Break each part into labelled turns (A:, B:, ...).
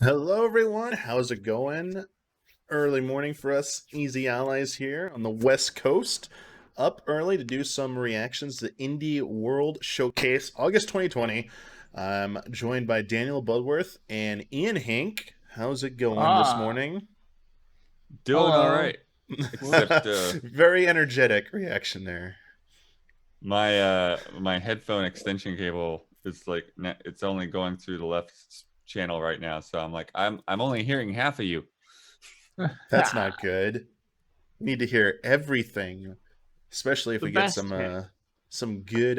A: Hello, everyone. How's it going? Early morning for us, Easy Allies here on the West Coast. Up early to do some reactions to Indie World Showcase August 2020. I'm joined by Daniel Budworth and Ian Hink. How's it going this
B: Ah,
A: morning?
C: Doing all
B: hello.
C: right,
B: Whoops.
C: except
A: Very energetic reaction there.
C: my headphone extension cable is it's only going through the left channel right now, so I'm only hearing half of you.
A: That's not good. We need to hear everything, especially if
B: The
A: we get
B: best hit.
A: some good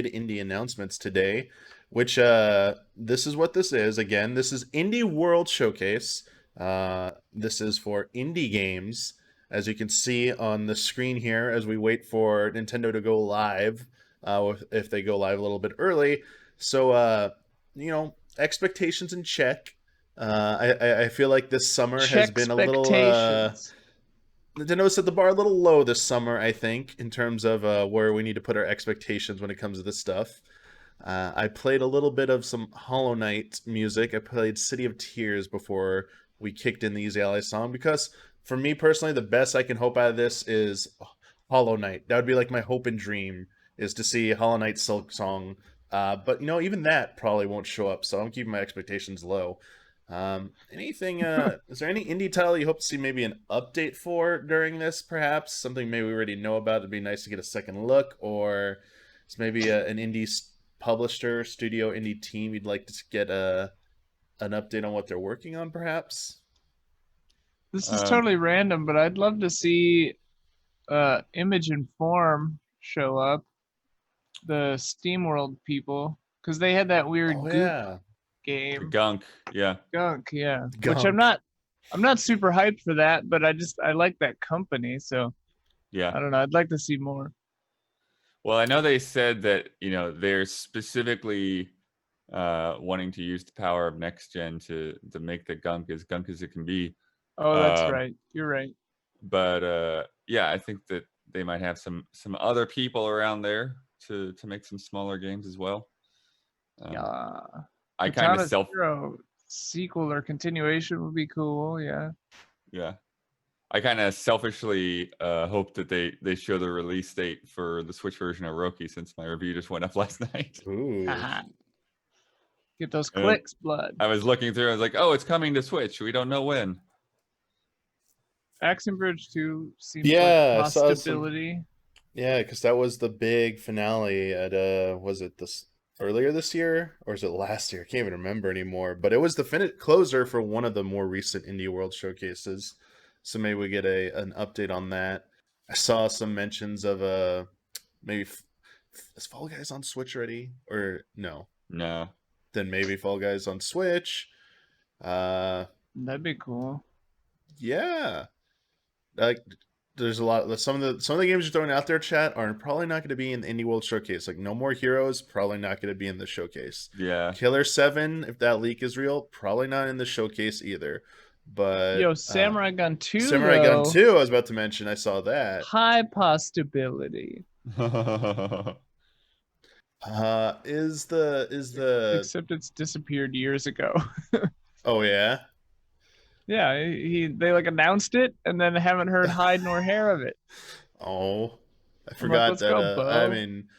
A: indie announcements today. Which this is what this is. Again, this is Indie World Showcase. This is for indie games, as you can see on the screen here. As we wait for Nintendo to go live, if they go live a little bit early. So expectations in check. I feel like this summer has
B: Check
A: been a little
B: expectations.
A: Nintendo set the bar a little low this summer, I think, in terms of where we need to put our expectations when it comes to this stuff. I played a little bit of some Hollow Knight music. I played City of Tears before we kicked in the Easy Ally song because, for me personally, the best I can hope out of this is Hollow Knight. That would be like my hope and dream is to see Hollow Knight Silk Song. But even that probably won't show up, so I'm keeping my expectations low. Anything? Is there any indie title you hope to see maybe an update for during this? Perhaps something maybe we already know about. It'd be nice to get a second look, or it's maybe an indie publisher, studio, indie team you'd like to get an update on what they're working on, perhaps.
B: This is
C: Um,
B: totally random, but I'd love to see Image and Form show up, the SteamWorld people, because they had that
A: Oh
B: weird Goop
A: yeah,
C: the
B: game.
C: gunk, yeah,
B: Gunk, yeah. Which I'm
A: Gunk.
B: not I'm not super hyped for that, but I like that company, so
C: yeah.
B: I don't know. I'd like to see more.
C: Well, I know they said that they're specifically wanting to use the power of next gen to make the gunk as it can be.
B: Oh, that's
C: Um,
B: right. You're right.
C: but yeah, I think that they might have some other people around there to make some smaller games as well. Um,
B: Yeah.
C: I kind of
B: Katana
C: self
B: Zero sequel or continuation would be cool, yeah.
C: yeah, I kind of selfishly hope that they show the release date for the Switch version of Roki since my review just went up last night.
A: Ooh.
B: Haha. Get those
C: And
B: clicks, blood.
C: I was looking through, I was like, oh, it's coming to Switch. We don't know when.
B: Action Bridge 2 seems like a
A: Yeah, I saw some.
B: possibility.
A: Yeah, because that was the big finale at was it this earlier this year or is it last year? I can't even remember anymore. But it was the closer for one of the more recent Indie World showcases. So maybe we get a an update on that. I saw some mentions of maybe is Fall Guys on Switch already or no?
C: No.
A: Then maybe Fall Guys on Switch. Uh,
B: That'd be cool.
A: yeah. Like there's a lot. Some of the games you're throwing out there, chat, are probably not going to be in the Indie World Showcase. Like No More Heroes, probably not going to be in the showcase.
C: Yeah.
A: Killer 7, if that leak is real, probably not in the showcase either. But
B: Yo, Samurai Gun 2
A: Samurai Gun
B: though,
A: 2, I was about to mention. I saw that.
B: high possibility.
A: Is the
B: Except it's disappeared years ago.
A: oh yeah.
B: Yeah, they like announced it and then haven't heard hide nor hair of it.
A: Oh, I
B: I'm like,
A: forgot
B: let's
A: that.
B: go,
A: I
B: Bo.
A: mean,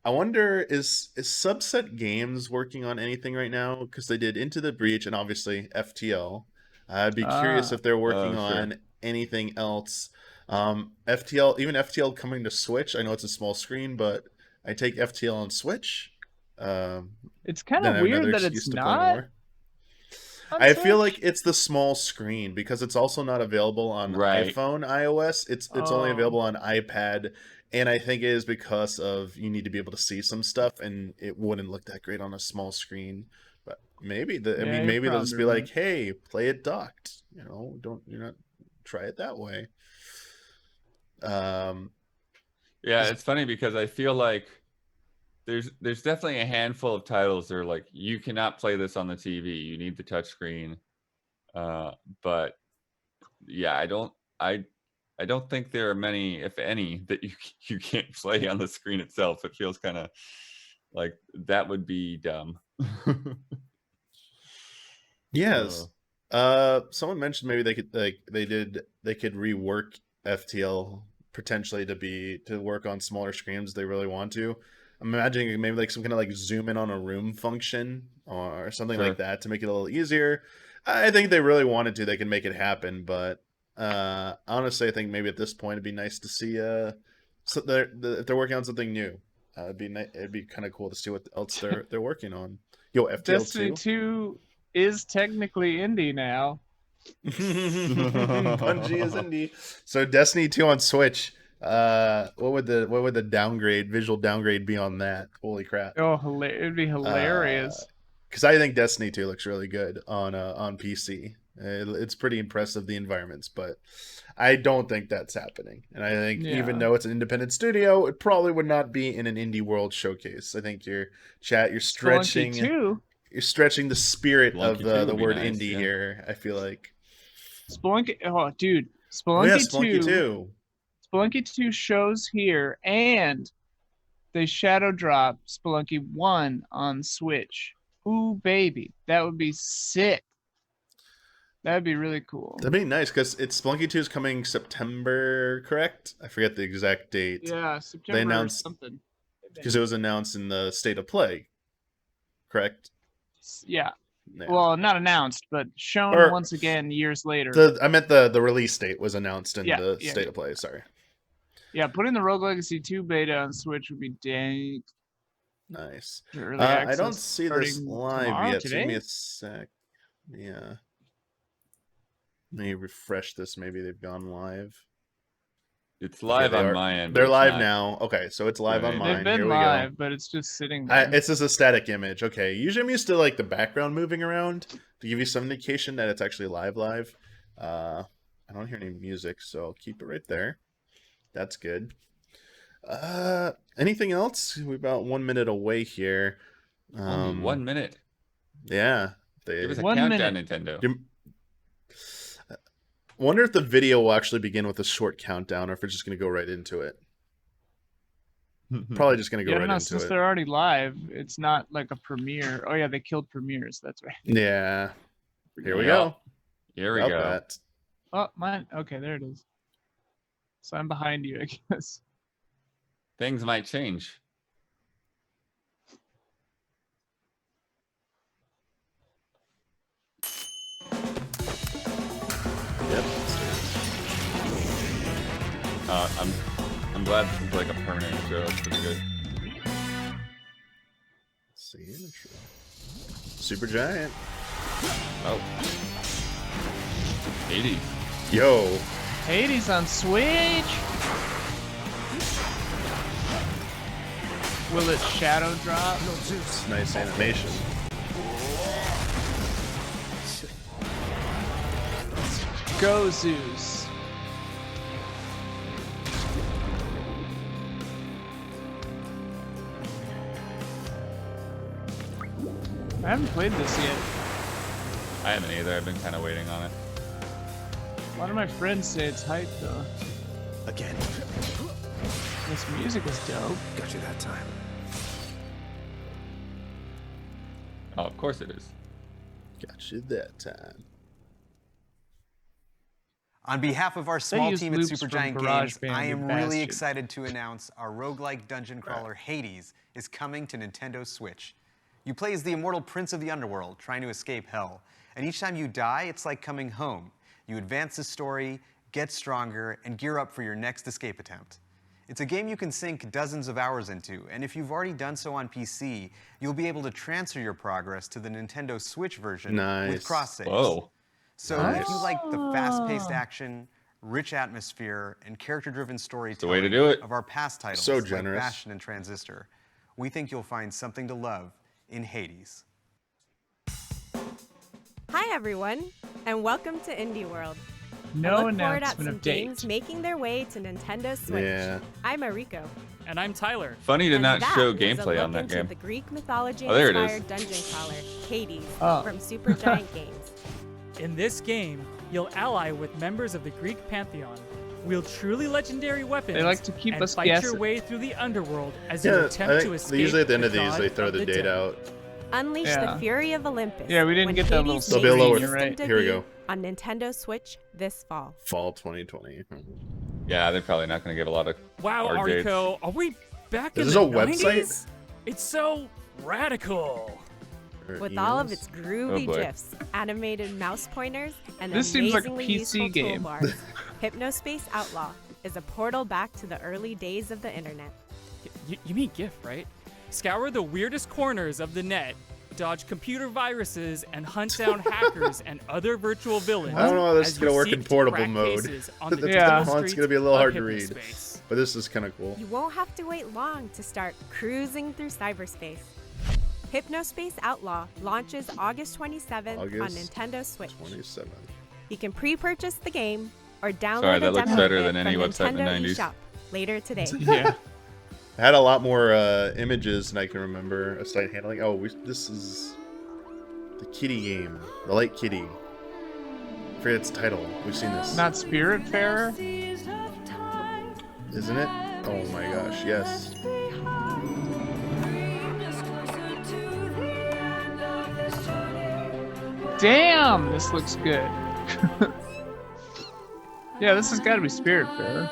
A: I wonder is Subset Games working on anything right now? Because they did Into the Breach and obviously FTL. I'd be curious
B: Ah,
A: if they're working
C: Oh, sure.
A: on anything else. FTL, even FTL coming to Switch. I know it's a small screen, but I take FTL on Switch. Um,
B: it's kind
A: then
B: of
A: I have another
B: weird that
A: excuse
B: it's
A: to play
B: not
A: more.
B: on
A: I feel like
B: Switch.
A: it's the small screen because it's also not available on
C: Right.
A: iPhone, iOS. It's only
B: Oh,
A: available on iPad, and I think it is because of you need to be able to see some stuff, and it wouldn't look that great on a small screen. But
B: yeah, you're
A: maybe they'll just
B: probably
A: be like,
B: right.
A: "Hey, play it docked." Don't try it that way. Um,
C: Yeah,
A: is
C: it's funny because I feel like there's definitely a handful of titles that are like you cannot play this on the TV. You need the touchscreen. Uh, but yeah, I don't think there are many, if any, that you can't play on the screen itself. It feels kind of like that would be dumb.
A: Yes. Someone mentioned maybe they could rework FTL potentially to work on smaller screens if they really want to. I'm imagining maybe like some kind of like zoom in on a room function or something
C: Sure.
A: like that to make it a little easier. I think if they really wanted to, they can make it happen, but honestly, I think maybe at this point it'd be nice to see so if they're working on something new. It'd be kind of cool to see what else they're working on. Yo, FTL
B: Destiny
A: 2.
B: 2 is technically indie now.
A: Bungie is indie. So Destiny 2 on Switch. What would the visual downgrade be on that? Holy crap.
B: Oh, it'd be hilarious.
A: Because I think Destiny 2 looks really good on PC. It's pretty impressive, the environments, but I don't think that's happening. And I think even
B: Yeah.
A: though it's an independent studio, it probably would not be in an indie world showcase. I think you're
B: Spelunky
A: stretching
B: 2.
A: you're stretching the spirit
C: Spelunky
A: of
C: 2
A: the
C: would be
A: word
C: nice,
A: indie
C: yeah.
A: here. I feel like.
B: Spelunky. Oh, dude.
A: Oh yeah,
B: Spelunky
A: Spelunky
B: 2.
A: 2.
B: Spelunky 2 shows here, and they shadow drop Spelunky 1 on Switch. Ooh, baby. That would be sick. That would be really cool.
A: That'd be nice because Spelunky 2 is coming September, correct? I forget the exact date.
B: Yeah, September
A: announced-
B: or something.
A: Because it was announced in the State of Play, correct?
B: Yeah.
A: Yeah.
B: Well, not announced, but shown
A: Or-
B: once again years later.
A: I meant the release date was announced in the
B: Yeah.
A: State of Play. Sorry.
B: Yeah, putting the Rogue Legacy 2 beta on Switch would be dank.
A: Nice.
B: Early
A: I don't
B: access
A: see this
B: starting
A: live
B: tomorrow,
A: yet. So give me
B: today?
A: a sec. Yeah. Let me refresh this. Maybe they've gone live.
C: It's live
A: they
C: on
A: are-
C: my end.
A: They're
C: but it's
A: live
C: not.
A: now. Okay, so it's live on
C: Right.
A: mine.
B: They've been
A: Here we
B: live,
A: go.
B: but it's just sitting there.
A: It's just a static image. Okay. Usually I'm used to like the background moving around to give you some indication that it's actually live. I don't hear any music, so I'll keep it right there. That's good. Anything else? We're about 1 minute away here.
C: Only 1 minute.
A: Yeah.
C: Give us a
B: 1
C: countdown,
B: minute.
C: Nintendo.
A: Wonder if the video will actually begin with a short countdown or if it's just going to go right into it. Probably just going to go
B: Yeah,
A: right
B: no,
A: into
B: since
A: it.
B: they're already live, it's not like a premiere. Oh yeah, they killed premieres. That's right.
A: Yeah. Here we
C: Yeah.
A: go.
C: Here we
A: About
C: go.
A: that.
B: Oh, mine. Okay, there it is. So I'm behind you, I guess.
C: Things might change.
A: Yep.
C: I'm glad this is like a permanent show. It's pretty good.
A: Let's see. Intro. Super Giant.
C: Oh. 80s.
A: Yo.
B: Hades on Switch. Will it shadow drop?
A: Nice animation.
B: Go Zeus. I haven't played this yet.
C: I haven't either. I've been kind of waiting on it.
B: A lot of my friends say it's hype though.
D: Again.
B: This music is dope.
D: Got you that time.
C: Oh, of course it is.
A: Got you that time.
D: On behalf of our small
B: use
D: team at
B: loops
D: Supergiant
B: from
D: Games,
B: GarageBand
D: I am
B: and
D: really
B: Bastion.
D: excited to announce our roguelike dungeon crawler Hades is coming to Nintendo Switch. You play as the immortal prince of the underworld, trying to escape hell. And each time you die, it's like coming home. You advance the story, get stronger, and gear up for your next escape attempt. It's a game you can sink dozens of hours into, and if you've already done so on PC, you'll be able to transfer your progress to the Nintendo Switch version with
A: Nice.
D: cross-saves.
C: Whoa.
D: So if you like the fast-paced action, rich atmosphere, and character-driven
C: way
D: storytelling
C: to do it.
D: of our past titles
A: So
D: like
A: generous.
D: Bastion and Transistor, we think you'll find something to love in Hades.
E: Hi everyone, and welcome to Indie World.
B: No
E: I look forward at
B: announcement
E: some
B: of date.
E: games making their way to Nintendo Switch.
A: Yeah.
E: I'm Mariko.
F: And I'm Tyler.
C: Funny to
E: and
C: not
E: that
C: show
E: was a
C: gameplay
E: look
C: on that
E: into
C: game.
E: the Greek mythology
C: Oh, there it is.
E: inspired dungeon crawler, Hades,
B: Oh.
E: from Supergiant Games.
F: In this game, you'll ally with members of the Greek pantheon, wield truly legendary weapons,
B: They like to keep
F: and
B: us
F: fight your
B: guessing.
F: way through the underworld as you
A: Yeah,
F: attempt
A: I
F: to
A: think
F: escape
A: usually at the end
F: the
A: of these,
F: god
A: they throw
F: of
A: the date
F: dead.
A: out.
E: Unleash
B: Yeah.
E: the fury of Olympus.
B: Yeah, we didn't
E: when
B: get that little
E: Hades
A: They'll be
E: makes
A: lower.
E: its
B: You're right.
E: system
A: Here we
E: debut
A: go.
E: on Nintendo Switch this fall.
A: Fall 2020.
C: Yeah, they're probably not going to get a lot of
F: Wow,
C: arcades.
F: Ariko, are we back
A: Is
F: in
A: this
F: the
A: a website?
F: 90s? It's so radical.
A: Or
E: With all of
A: emails?
E: its groovy
C: boy.
E: GIFs, animated mouse pointers, and
B: This seems like a
E: amazingly
B: PC
E: useful
B: game.
E: toolbars, Hypnospace Outlaw is a portal back to the early days of the internet.
F: You mean GIF, right? Scour the weirdest corners of the net, dodge computer viruses, and hunt down hackers and other virtual villains.
A: I don't know how this
F: as
A: is gonna
F: you
A: work in
F: seek to
A: portable
F: crack
A: mode.
F: cases on the
A: The
B: Yeah.
F: digital
A: font's gonna be a little
F: streets
A: hard to
F: of
A: read.
F: hypnospace.
A: But this is kind of cool.
E: You won't have to wait long to start cruising through cyberspace. Hypnospace Outlaw launches August 27th on
A: August
E: Nintendo Switch.
A: 27.
E: You can pre-purchase the game or download
C: Sorry,
E: a
C: that looks
E: demo
C: better
E: of it
C: than any
E: from
C: website in the
E: Nintendo
C: 90s.
E: eShop later today.
B: Yeah.
A: I had a lot more images than I can remember. A site handling. Oh, this is the kitty game. The light kitty. I forget its title. We've seen this.
B: Not Spiritfarer?
A: Isn't it? Oh my gosh, yes.
B: Damn, this looks good. Yeah, this has got to be Spiritfarer.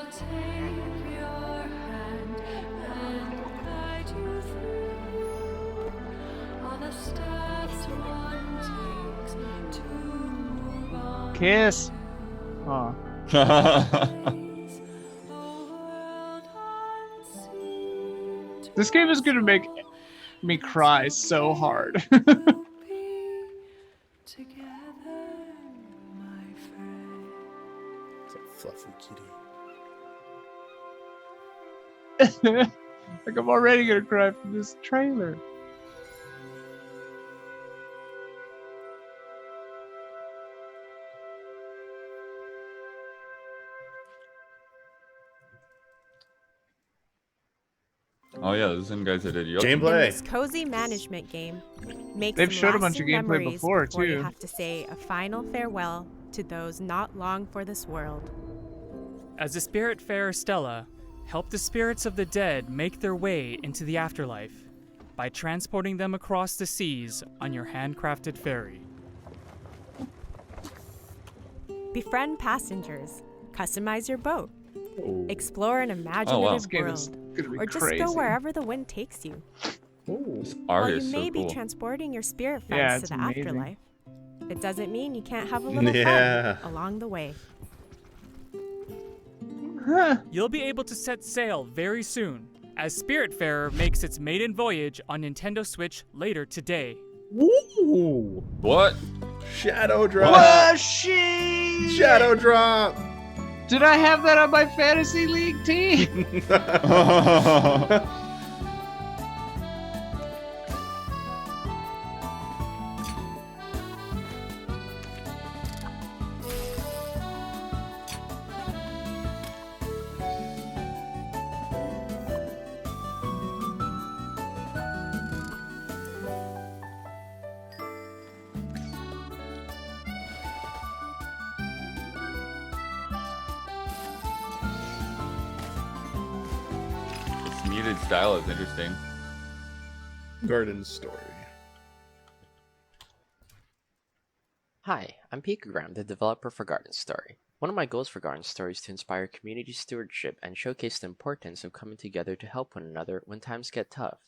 B: Kiss. Oh. This game is gonna make me cry so hard.
A: It's a fluffy kitty.
B: Like I'm already gonna cry from this trailer.
C: Oh yeah, those are some guys that did Yoshi.
E: In
A: Gameplay.
E: this cozy management game, make
B: They've
E: some
B: showed a bunch of
E: lasting
B: gameplay
E: memories
B: before,
E: before you
B: too.
E: have to say a final farewell to those not long for this world.
F: As the Spiritfarer Stella, help the spirits of the dead make their way into the afterlife by transporting them across the seas on your handcrafted ferry.
E: Befriend passengers, customize your boat,
A: Oh.
E: explore an
C: wow.
E: imaginative
B: This game is
E: world,
B: gonna be
E: or just
B: crazy.
E: go wherever the wind takes you.
C: This
E: While
C: art
E: you
C: is
E: may
C: so
E: be
C: cool.
E: transporting your spirit
B: Yeah,
E: friends
B: it's
E: to the
B: amazing.
E: afterlife, it doesn't mean you can't have a little
A: Yeah.
E: fun along the way.
B: Huh.
F: You'll be able to set sail very soon, as Spiritfarer makes its maiden voyage on Nintendo Switch later today.
A: Ooh.
C: What?
A: Shadow drop.
B: Oh, shit!
A: Shadow drop.
B: Did I have that on my fantasy league team?
C: Its muted style is interesting.
A: Garden story.
G: Hi, I'm Pikagram, the developer for Garden Story. One of my goals for Garden Story is to inspire community stewardship and showcase the importance of coming together to help one another when times get tough.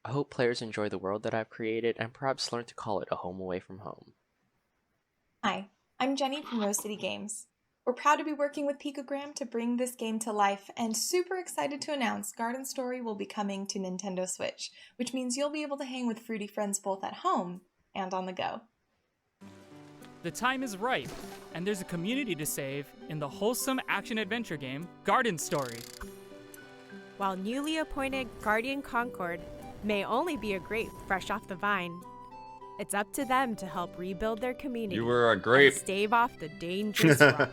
G: I hope players enjoy the world that I've created and perhaps learn to call it a home away from home.
H: Hi, I'm Jenny from Rose City Games. We're proud to be working with Picogram to bring this game to life and super excited to announce Garden Story will be coming to Nintendo Switch, which means you'll be able to hang with fruity friends both at home and on the go.
F: The time is ripe, and there's a community to save in the wholesome action-adventure game Garden Story.
E: While newly appointed Guardian Concord may only be a grape fresh off the vine, it's up to them to help rebuild their community
C: You were a
E: and
C: grape.
E: stave off the dangerous rot.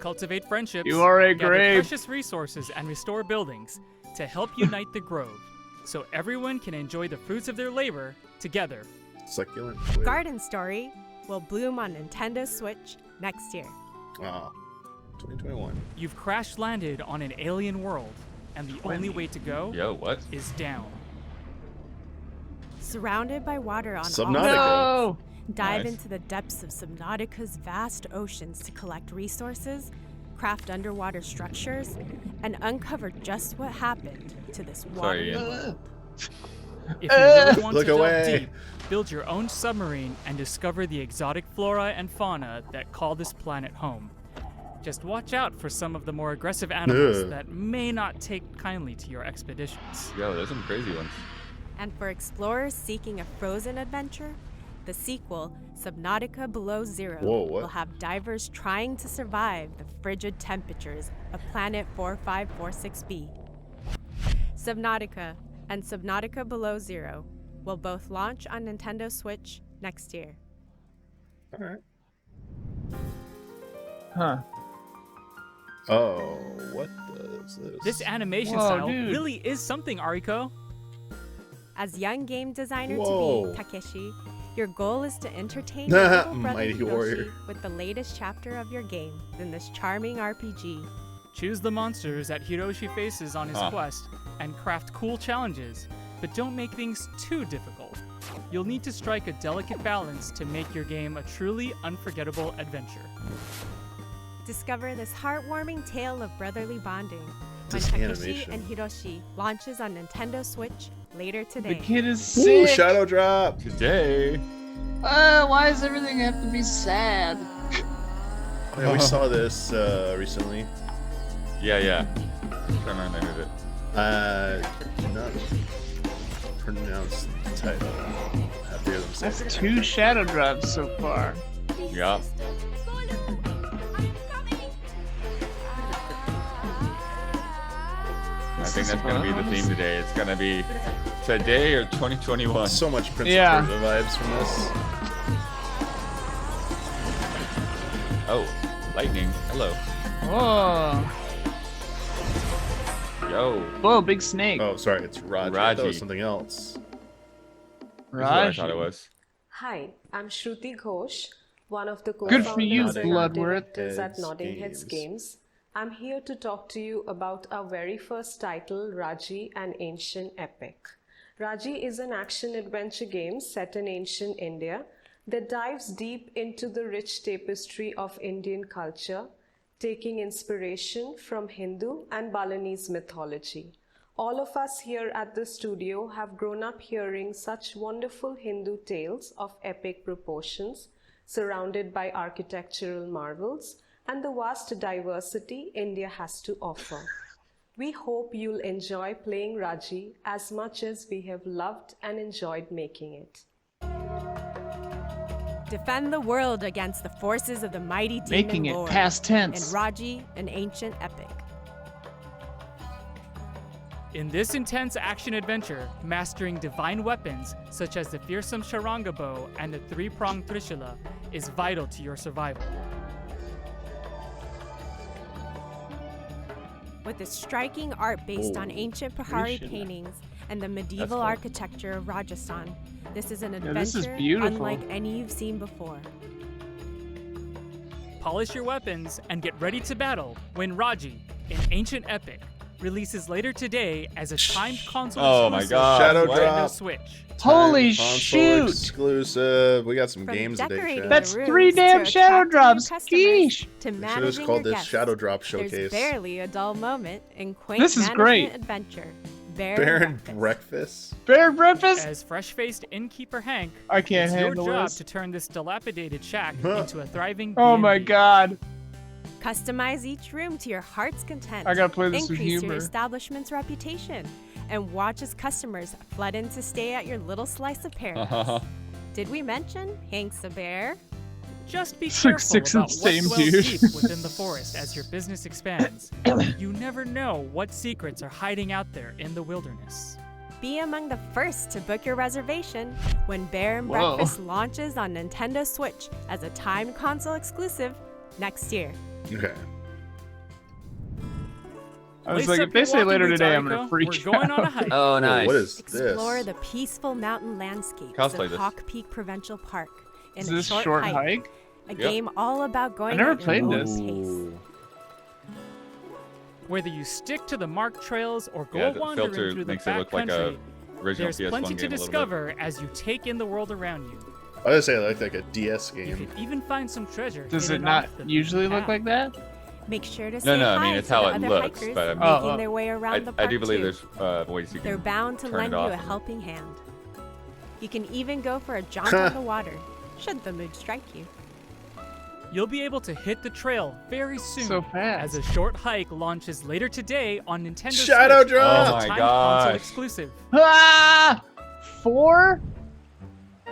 F: Cultivate friendships,
B: You are a
F: gather
B: grape.
F: precious resources, and restore buildings to help unite the grove, so everyone can enjoy the fruits of their labor together.
A: Succulent.
E: Garden Story will bloom on Nintendo Switch next year.
A: Oh, 2021.
F: You've crash-landed on an alien world, and the only way to go
C: Yo, what?
F: is down.
E: Surrounded by water on all
A: Subnautica.
B: No!
E: Dive
C: Nice.
E: into the depths of Subnautica's vast oceans to collect resources, craft underwater structures, and uncover just what happened to this watery
C: Ian.
E: world.
F: If you really want
A: Look
F: to delve
A: away.
F: deep, build your own submarine and discover the exotic flora and fauna that call this planet home. Just watch out for some of the more aggressive animals
A: Ugh.
F: that may not take kindly to your expeditions.
C: Yo, there's some crazy ones.
E: And for explorers seeking a frozen adventure, the sequel, Subnautica Below Zero,
A: Whoa, what?
E: will have divers trying to survive the frigid temperatures of Planet 4546b. Subnautica and Subnautica Below Zero will both launch on Nintendo Switch next year.
A: All right.
B: Huh.
A: Oh, what is this?
F: This animation
B: Whoa,
F: style
B: dude.
F: really is something, Ariko.
E: As young game designer
A: Whoa.
E: to be, Takeshi, your goal is to entertain your little brother
A: Mighty
E: Hiroshi
A: warrior.
E: with the latest chapter of your game in this charming RPG.
F: Choose the monsters that Hiroshi faces on his
C: Huh.
F: quest and craft cool challenges, but don't make things too difficult. You'll need to strike a delicate balance to make your game a truly unforgettable adventure.
E: Discover this heartwarming tale of brotherly bonding when
A: This
E: Takeshi
A: animation.
E: and Hiroshi launches on Nintendo Switch later
B: The
E: today.
B: kid is
A: Ooh,
B: sick.
A: shadow drop.
C: Today.
I: Why does everything have to be sad?
A: Oh, yeah, we saw this recently.
C: Yeah. I'm trying to remember the name of it.
A: Do not pronounce the title. I have to hear them say
B: That's
A: it.
B: 2 shadow drops so far.
C: Yeah. I think that's gonna be the theme today. It's gonna be today or 2021.
A: So much Prince
B: Yeah.
A: of Persia vibes from this.
C: Oh, lightning. Hello.
B: Whoa.
C: Yo.
B: Whoa, big snake.
A: Oh, sorry, it's Raji. I thought it
C: Raji.
A: was something else.
C: This is what I
B: Raji.
C: thought it was.
J: Hi, I'm Shruti Ghosh, one of the
B: Good for you,
J: co-founders and
B: Bloodworth.
J: directors at
A: Heads
J: Nodding Heads
A: Games.
J: Games. I'm here to talk to you about our very first title, Raji, an Ancient Epic. Raji is an action-adventure game set in ancient India that dives deep into the rich tapestry of Indian culture, taking inspiration from Hindu and Balinese mythology. All of us here at the studio have grown up hearing such wonderful Hindu tales of epic proportions, surrounded by architectural marvels and the vast diversity India has to offer. We hope you'll enjoy playing Raji as much as we have loved and enjoyed making it.
E: Defend the world against the forces of the mighty demon
B: Making it
E: lord
B: past tense.
E: in Raji, an Ancient Epic.
F: In this intense action-adventure, mastering divine weapons such as the fearsome Sharanga bow and the three-pronged Trishula is vital to your survival.
E: With its striking art based on
A: Oh,
E: ancient Pahari
B: Trishula.
E: paintings and the medieval
A: cool.
E: architecture of Rajasthan, this is an
B: Yeah, this is
E: adventure
B: beautiful.
E: unlike any you've seen before.
F: Polish your weapons and get ready to battle when Raji, an Ancient Epic, releases later today as a timed console
C: Oh my
F: exclusive
C: God,
F: to
A: Shadow
C: what?
F: Nintendo
A: drop.
F: Switch.
B: Holy
A: Console
B: shoot.
A: Exclusive. We got some
E: From
A: games today.
E: decorating
A: Chat.
B: That's
E: the rooms
B: 3
E: to
B: damn
E: attract
B: shadow
E: new
B: drops.
E: customers
B: Sheesh.
E: to
A: Should have
E: managing
A: just called
E: your
A: this
E: guests.
A: Shadow Drop
E: There's
A: Showcase.
E: barely a dull moment in quaint
B: This is
E: management
B: great.
E: adventure.
A: Baron Breakfast.
B: Bear breakfast?
F: As fresh-faced innkeeper Hank,
B: I can't
F: it's your
B: handle
F: job
B: this.
F: to turn this dilapidated shack
A: Huh.
F: into a thriving
B: Oh my
F: B&B.
B: god.
E: Customize each room to your heart's content.
B: I gotta play this with
E: Increase your
B: humor.
E: establishment's reputation. And watch as customers flood in to stay at your little slice of paradise. Did we mention Hank's a bear?
F: Just be
B: 6'6"
F: careful
B: and
F: about
B: same
F: what dwells
B: dude.
F: deep within the forest as your business expands. You never know what secrets are hiding out there in the wilderness.
E: Be among the first to book your reservation when Bear and
B: Whoa.
E: Breakfast launches on Nintendo Switch as a timed console exclusive next year.
A: Okay.
B: I was
F: Lace
B: like,
F: up
B: if they
F: your
B: say
F: walking
B: later
F: boots,
B: today, I'm
F: Ariko.
B: gonna freak
F: We're going on a
B: out.
F: hike.
C: Oh,
A: Whoa,
C: nice.
A: what is
E: Explore
A: this?
E: the peaceful mountain landscapes
C: Cosplay
E: of
C: this.
E: Hawk Peak Provincial Park in
B: Is
E: a
B: this
E: short, hike. A
C: Yep.
E: game all about going
B: never
E: at your
B: played
E: own
B: this.
E: pace.
A: Ooh.
F: Whether you stick to the marked trails or go
C: Yeah, the
F: wandering
C: filter
F: through the
C: makes it look like a
F: backcountry,
C: original
F: There's
C: PS1
F: plenty
C: game
F: to
C: a little bit.
F: discover as you take in the world around you.
A: I would say I like a DS
F: You
A: game.
F: can even find some treasure.
B: Does it
F: hidden
B: not
F: off the
B: usually
F: beaten
B: look
F: path.
B: like that?
E: Make sure to
C: No,
E: say
C: no, I
E: hi
C: mean, it's
E: to
C: how
E: the
C: it
E: other
C: looks,
E: hikers
C: but I mean-
E: making
B: Oh,
E: their way around the
C: I
E: park
C: do believe
E: too.
C: there's ways you
E: They're
C: can
E: bound to
C: turn
E: lend
C: it
E: you
C: off
E: a
C: and-
E: helping hand. You can even go for a jaunt on the water, should the mood strike you.
F: You'll be able to hit the trail very soon.
B: So fast.
F: As a short hike launches later today on Nintendo
A: Shadow
F: Switch.
A: Drop!
F: As a
C: Oh my
F: timed console
C: gosh.
F: exclusive.
B: Ah! 4?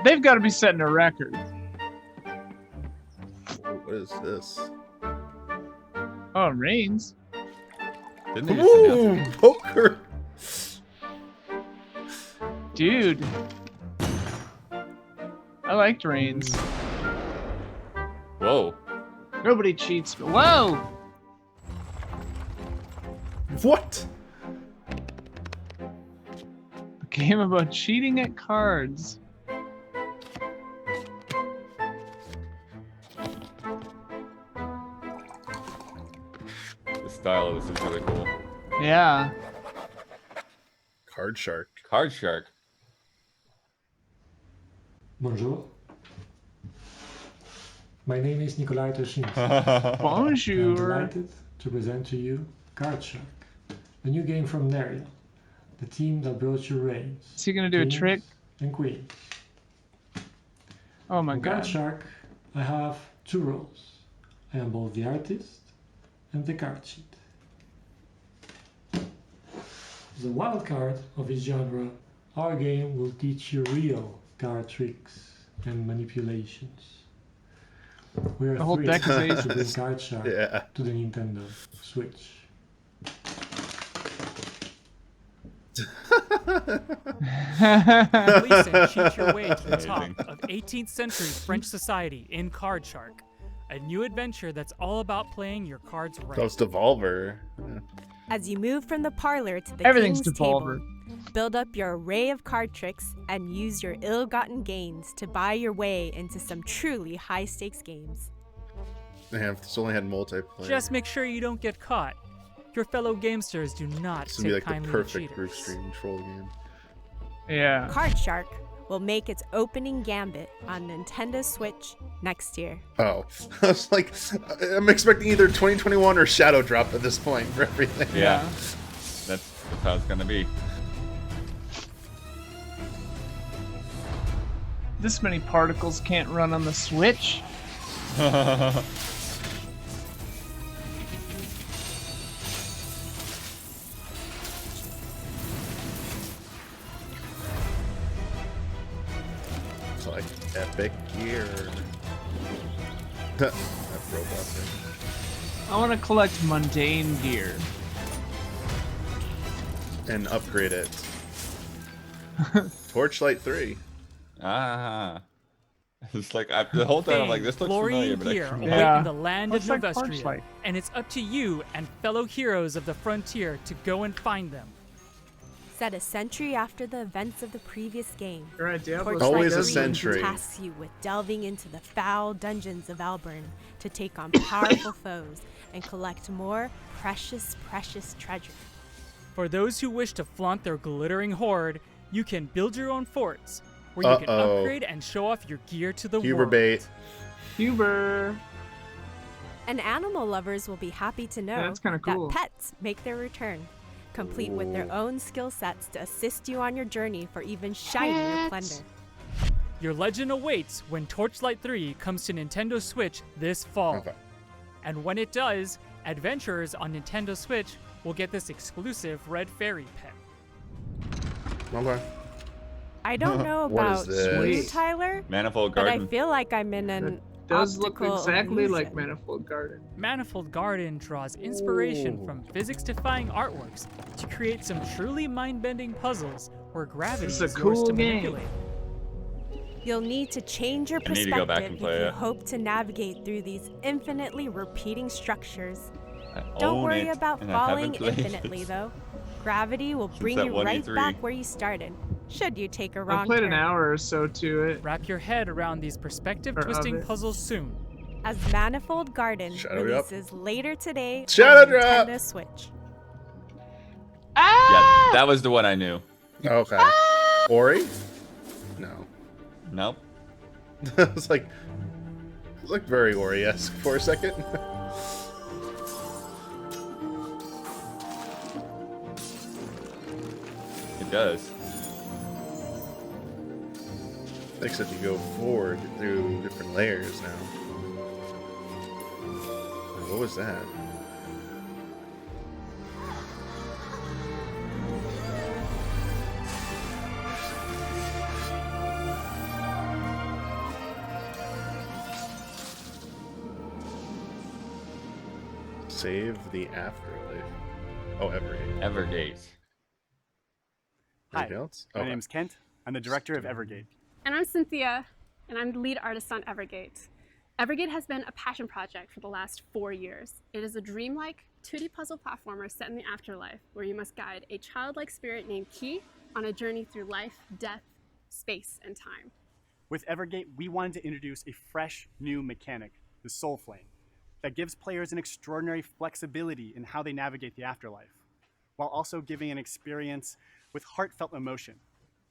B: They've got to be setting a record.
A: What is this?
B: Oh, it rains.
C: Didn't they just announce
A: Ooh,
C: it?
A: poker.
B: Dude. I liked rains.
C: Whoa.
B: Nobody cheats. Whoa!
A: What?
B: A game about cheating at cards.
C: The style of this is really cool.
B: Yeah.
A: Card Shark.
C: Card Shark.
K: Bonjour. My name is Nikolai Toshinsky. I'm
B: Bonjour.
K: delighted to present to you Card Shark, a new game from Neria, the team that brought you Reigns.
B: Is he gonna do a
K: Kings,
B: trick?
K: And Queens.
B: Oh my
K: On Card
B: god.
K: Shark, I have two roles. I am both the artist and the card sheet. As a wild card of its genre, our game will teach you real card tricks and manipulations. We are
B: The whole
K: thrilled
B: deck is
K: to bring
B: aces.
K: Card Shark
A: Yeah.
K: to the Nintendo Switch.
F: Police and cheat your way to the top
C: Amazing.
F: of 18th century French society in Card Shark. A new adventure that's all about playing your cards right.
A: That was Devolver. Yeah.
E: As you move from the parlor to the
B: Everything's
E: king's
B: Devolver.
E: table, build up your array of card tricks and use your ill-gotten gains to buy your way into some truly high-stakes games.
A: Damn, this only had multiplayer.
F: Just make sure you don't get caught. Your fellow gamesters do not
A: This
F: take
A: would be like the
F: kindly to
A: perfect roof
F: cheaters.
A: stream troll game.
B: Yeah.
E: Card Shark will make its opening gambit on Nintendo Switch next year.
A: Oh, I was like, I'm expecting either 2021 or Shadow Drop at this point for everything.
C: Yeah. That's how it's gonna be.
B: This many particles can't run on the Switch.
A: It's like epic gear. That robot thing.
B: I want to collect mundane gear.
A: And upgrade it. Torchlight 3.
C: Ah. It's like the whole time I'm like, this looks
F: Glory
C: familiar,
F: and
C: but I
F: gear
C: can't
F: await
C: remember.
B: Yeah.
F: in the land
B: Looks
F: of
B: like
F: Novestria,
B: Torchlight.
F: and it's up to you and fellow heroes of the frontier to go and find them.
E: Set a century after the events of the previous game.
B: You're right, Diablo.
E: Torchlight
A: Always a
E: 3
A: century.
E: tasks you with delving into the foul dungeons of Alburn to take on powerful foes and collect more precious, precious treasure.
F: For those who wish to flaunt their glittering hoard, you can build your own forts, where you can
A: Uh-oh.
F: upgrade and show off your gear to the
A: Huber
F: world.
A: bait.
B: Huber.
E: And animal lovers will be happy to know
B: Yeah, that's kinda cool.
E: that pets make their return, complete with their own skill sets to assist you on your journey for even shinier
B: Pets.
E: plunder.
F: Your legend awaits when Torchlight 3 comes to Nintendo Switch this fall.
A: Okay.
F: And when it does, adventurers on Nintendo Switch will get this exclusive red fairy pet.
A: Okay.
E: I don't know
A: What is
E: about
A: this?
E: you, Tyler,
C: Manifold
E: but I
C: Garden.
E: feel like I'm in an
B: It does look
E: optical
B: exactly like
E: illusion.
B: Manifold Garden.
F: Manifold Garden draws inspiration
A: Ooh.
F: from physics-defying artworks to create some truly mind-bending puzzles where gravity
B: This is a
F: is yours
B: cool
F: to
B: game.
F: manipulate.
E: You'll need to change your
C: I need to go back
E: perspective
C: and
E: if
C: play
E: you
C: it.
E: hope to navigate through these infinitely repeating structures.
C: I
E: Don't
C: own
E: worry
C: it,
E: about
C: and I
E: falling
C: haven't played
E: infinitely,
C: it.
E: though. Gravity will bring
C: that
E: you
C: one
E: right
C: E3.
E: back where you started, should you take a wrong
B: I played
E: turn.
B: an hour or so to it.
F: Wrap your head around these perspective-twisting
B: Or of it.
F: puzzles soon.
E: As Manifold Garden
A: Shadow Drop.
E: releases later today
A: Shadow
E: on
A: Drop.
E: Nintendo Switch.
C: Yeah, that was the one I knew.
A: Okay. Ori? No.
C: Nope.
A: It was like very Ori-esque for a second.
C: It does.
A: Except you go forward through different layers now. What was that? Save the afterlife. Oh, Evergate.
C: Evergate.
L: Hi,
A: Anything else?
L: my
A: Okay.
L: name's Kent. I'm the director of Evergate.
M: And I'm Cynthia, and I'm the lead artist on Evergate. Evergate has been a passion project for the last 4 years. It is a dreamlike 2D puzzle platformer set in the afterlife where you must guide a childlike spirit named Key on a journey through life, death, space, and time.
L: With Evergate, we wanted to introduce a fresh, new mechanic, the Soul Flame, that gives players an extraordinary flexibility in how they navigate the afterlife, while also giving an experience with heartfelt emotion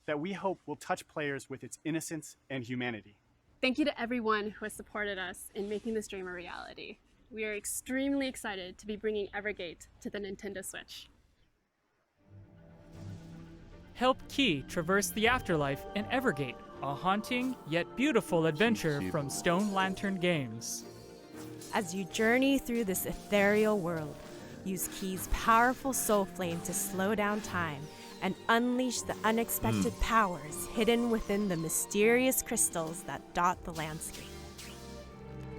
L: that we hope will touch players with its innocence and humanity.
M: Thank you to everyone who has supported us in making this dream a reality. We are extremely excited to be bringing Evergate to the Nintendo Switch.
F: Help Key traverse the afterlife in Evergate, a haunting yet beautiful adventure from Stone Lantern Games.
E: As you journey through this ethereal world, use Key's powerful soul flame to slow down time and unleash the unexpected powers hidden within the mysterious crystals that dot the landscape.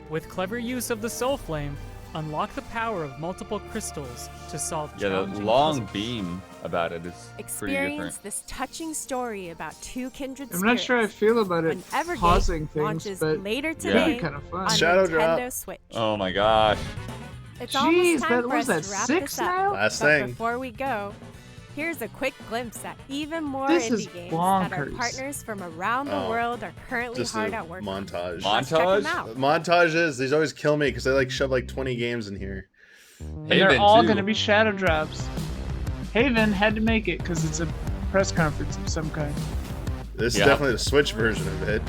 F: With clever use of the Soul Flame, unlock the power of multiple crystals to solve
C: Yeah, the
F: challenging
C: long
F: puzzles.
C: beam about it is pretty
E: Experience
C: different.
E: this touching story about two kindred
B: I'm not sure I feel about it
E: when Evergate
B: pausing things,
E: launches
B: but
E: later
C: Yeah.
E: today
B: it'd be kind of fun.
E: on
A: Shadow
E: Nintendo
A: drop.
E: Switch.
C: Oh my gosh.
E: It's
B: Jeez,
E: almost time
B: that
E: for
B: was
E: us
B: that
E: to wrap
B: 6
E: this up.
B: now?
A: Last
E: But
A: thing.
E: before we go, here's a quick glimpse at even more
B: This is
E: indie games that our
B: bonkers.
E: partners from around the
A: Oh,
E: world are currently
A: Just
E: hard
A: a
E: at work on.
A: montage.
E: Let's check 'em
C: Montage?
E: out.
A: Montages, these always kill me because they like shove like 20 games in here.
B: And they're
C: Haven,
B: all
C: too.
B: going to be shadow drops. Haven had to make it because it's a press conference of some kind.
A: This
C: Yeah.
A: is definitely the Switch version of it.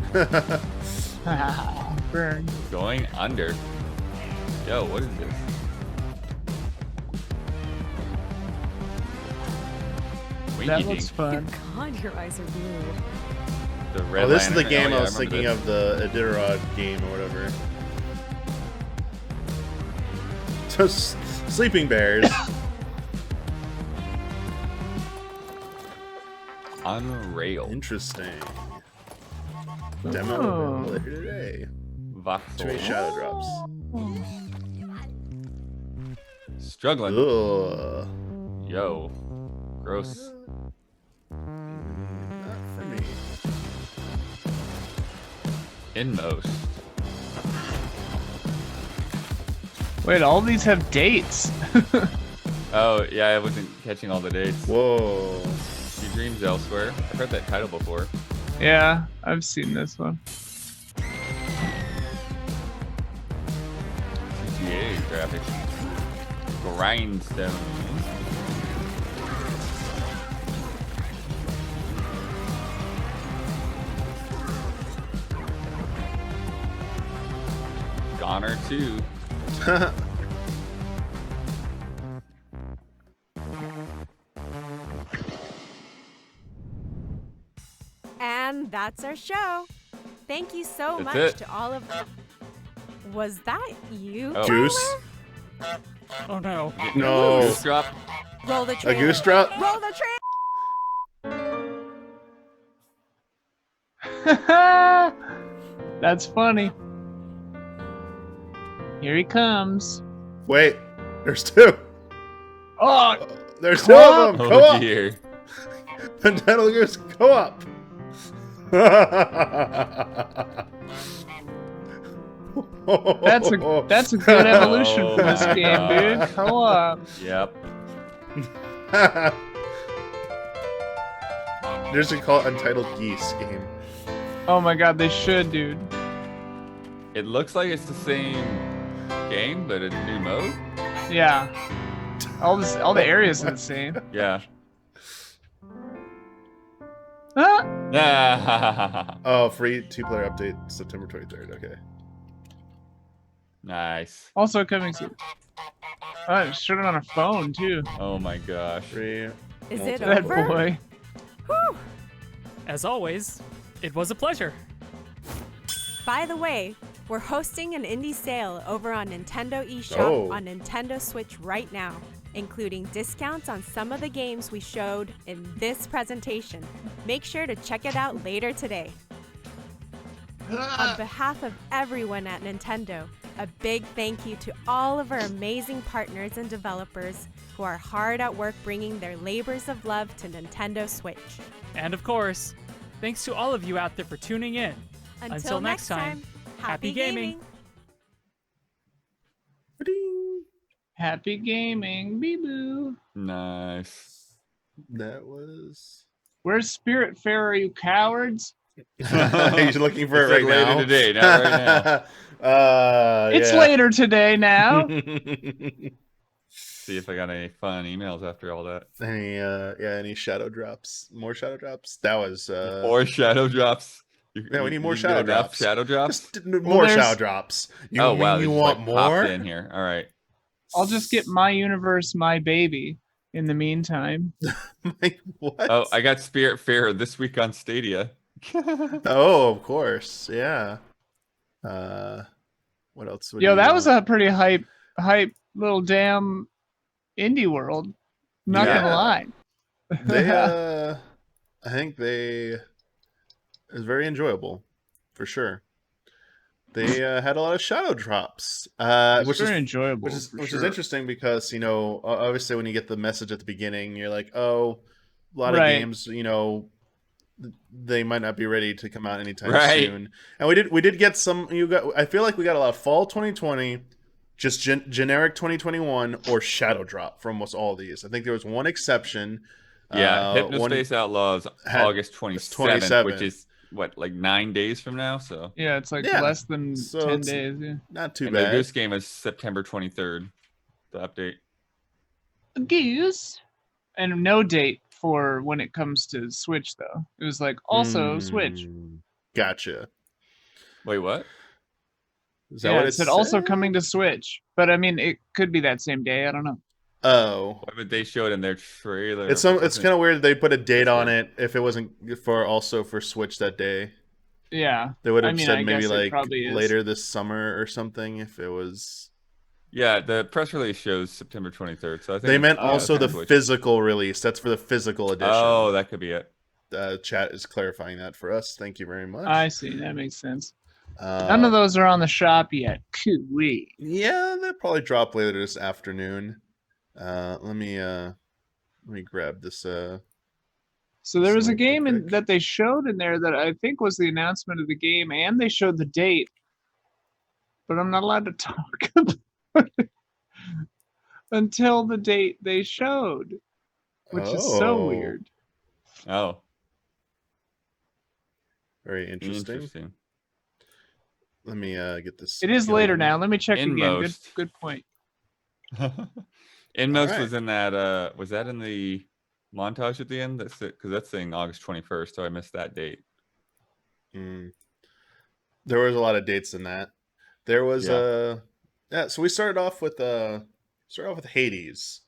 B: Burn.
C: Going under. Yo, what is this? Winky
B: That looks
C: Dink.
B: fun.
E: God, your eyes are blue.
C: The Red
A: Oh, this is the
C: Lantern.
A: game
C: Oh, yeah,
A: I was
C: remember
A: thinking
C: this.
A: of, the Iditarod game or whatever. So, Sleeping Bears.
C: Unrail.
A: Interesting. Demo
B: Oh.
A: available later today.
C: Voxel.
A: 2 shadow drops.
C: Struggling.
A: Ugh.
C: Yo. Gross.
A: Not for me.
C: Inmost.
B: Wait, all these have dates.
C: Oh, yeah, I wasn't catching all the dates.
A: Whoa.
C: She Dreams Elsewhere. I've heard that title before.
B: Yeah, I've seen this one.
C: GTA graphics. Grindstone. Goner 2.
E: And that's our show. Thank you so
C: That's
E: much
C: it.
E: to all of. Was that you?
C: Oh.
A: Goose?
F: Oh no.
A: No.
C: Goose drop.
E: Roll the
A: A
E: trailer.
A: goose drop?
E: Roll the trailer.
B: That's funny. Here he comes.
A: Wait. There's 2.
B: Oh,
A: There's 2 of them.
C: Oh
A: Co-op.
C: dear.
A: Untitled Goose Co-op.
B: that's a good evolution for this
C: Oh my
B: game, dude.
C: gosh.
B: Co-op.
C: Yep.
A: They should call it Untitled Geese game.
B: Oh my god, they should, dude.
C: It looks like it's the same game, but a new mode.
B: Yeah. All the areas are the same.
C: Yeah.
B: Ah!
A: Oh, free 2-player update September 23rd. Okay.
C: Nice.
B: Also coming soon. Oh, showed it on a phone too.
C: Oh my gosh.
A: Free.
E: Is it
B: That
E: over?
B: boy.
E: Whew.
F: As always, it was a pleasure.
E: By the way, we're hosting an indie sale over on Nintendo eShop
A: Oh.
E: on Nintendo Switch right now, including discounts on some of the games we showed in this presentation. Make sure to check it out later today. On behalf of everyone at Nintendo, a big thank you to all of our amazing partners and developers who are hard at work bringing their labors of love to Nintendo Switch.
F: And of course, thanks to all of you out there for tuning in.
E: Until next time, happy gaming!
B: Happy gaming, bee boo.
C: Nice.
A: That was.
B: Where's Spiritfarer, you cowards?
A: He's looking for it
C: It's
A: right
C: later
A: now.
C: today, not right now.
B: It's
A: yeah.
B: later today now.
C: See if I got any fun emails after all that.
A: Any shadow drops? More shadow drops? That was
C: Or shadow drops.
A: Yeah, we need more
C: you
A: shadow
C: get enough
A: drops.
C: Shadow drops.
A: Just more shadow drops. You
C: oh
A: mean
C: wow!
A: you
C: they just,
A: want
C: like,
A: more?
C: popped in here. All right.
B: I'll just get My Universe, My Baby in the meantime.
A: Like, what?
C: Oh, I got Spiritfarer this week on Stadia.
A: Oh, of course. Yeah. What else would
B: Yo,
A: you
B: that was
A: want?
B: a pretty hype little damn indie world. Not
A: Yeah.
B: gonna lie.
A: They I think it was very enjoyable for sure. They had a lot of shadow drops,
B: It's
A: which
B: very
A: is
B: enjoyable.
A: which is
B: for
A: which
B: sure.
A: is interesting because obviously when you get the message at the beginning, you're like, oh, a lot of
B: Right.
A: games, they might not be ready to come out anytime
C: Right.
A: soon. And we did get some. I feel like we got a lot of fall 2020, just generic 2021, or shadow drop for almost all of these. I think there was one exception.
C: Yeah, Hypnospace Outlaw is
A: had-
C: August 27th, which is what, like 9 days from now. So
B: Yeah, it's like
A: Yeah.
B: less than
A: So
B: 10
A: it's
B: days. Yeah.
A: not too
C: and the
A: bad.
C: Goose game is September 23rd. The update.
B: Goose. And no date for when it comes to Switch, though. It was like also Switch.
A: Gotcha.
C: Wait, what?
A: Is that
B: Yeah,
A: what
B: it said also coming to Switch. But I mean, it could be that same day. I don't know.
A: Oh,
C: Why would they show it in their trailer?
A: it's kind of weird that they put a date on it if it wasn't for Switch that day.
B: Yeah.
A: They would
B: I
A: have
B: mean,
A: said
B: I
A: maybe
B: guess it
A: like
B: probably is.
A: later this summer or something if it was.
C: Yeah, the press release shows September 23rd. So I think
A: They meant
C: it's
A: also the
C: Switch.
A: physical release. That's for the physical edition.
C: Oh, that could be it.
A: Chat is clarifying that for us. Thank you very much.
B: I see. That makes sense. None of those are on the shop yet. Coo-wee.
A: Yeah, they'll probably drop later this afternoon. Let me grab this.
B: So there was a
A: link real
B: game
A: quick.
B: that they showed in there that I think was the announcement of the game, and they showed the date. But I'm not allowed to talk about it until the date they showed, which is so
A: Oh.
B: weird.
C: Oh,
A: Very interesting.
C: interesting.
A: Let me get this.
B: It is later
A: going.
C: Um,
B: now. Let me check again.
C: Inmost.
B: Good point.
C: Inmost
A: Alright.
C: was in that. Was that in the montage at the end? That's it, because that's saying August 21st. So I missed that date.
A: Mm. There was a lot of dates in that. There was
C: Yeah.
A: So we started off with Hades,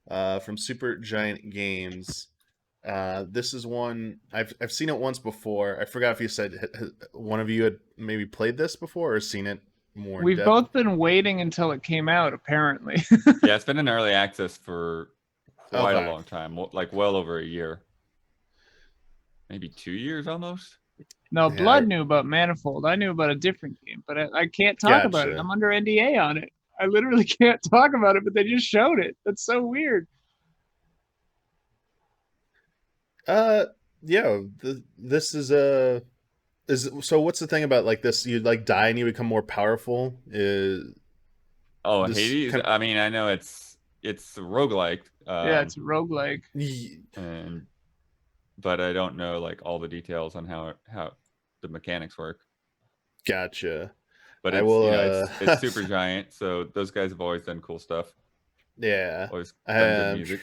A: from Super Giant Games. This is one I've seen it once before. I forgot if you said one of you had maybe played this before or seen it more.
B: We've
A: in depth.
B: both been waiting until it came out, apparently.
C: Yeah, it's been in early access for quite
A: Okay.
C: a long time, like well over a year, maybe 2 years almost.
B: No,
A: Yeah,
B: Blood knew about Manifold. I knew about a different game, but I can't talk about it.
A: Gotcha.
B: I'm under NDA on it. I literally can't talk about it, but they just showed it. That's so weird.
A: Yeah. This is so. What's the thing about like this? You like die and you become more powerful.
C: Oh,
A: This
C: Hades.
A: kind
C: I mean, I know it's roguelike.
B: Yeah, it's a roguelike.
C: But I don't know like all the details on how the mechanics work.
A: Gotcha.
C: But
A: I
C: it's
A: will,
C: it's Super Giant, so those guys have always done cool stuff.
A: Yeah.
C: Always done good music.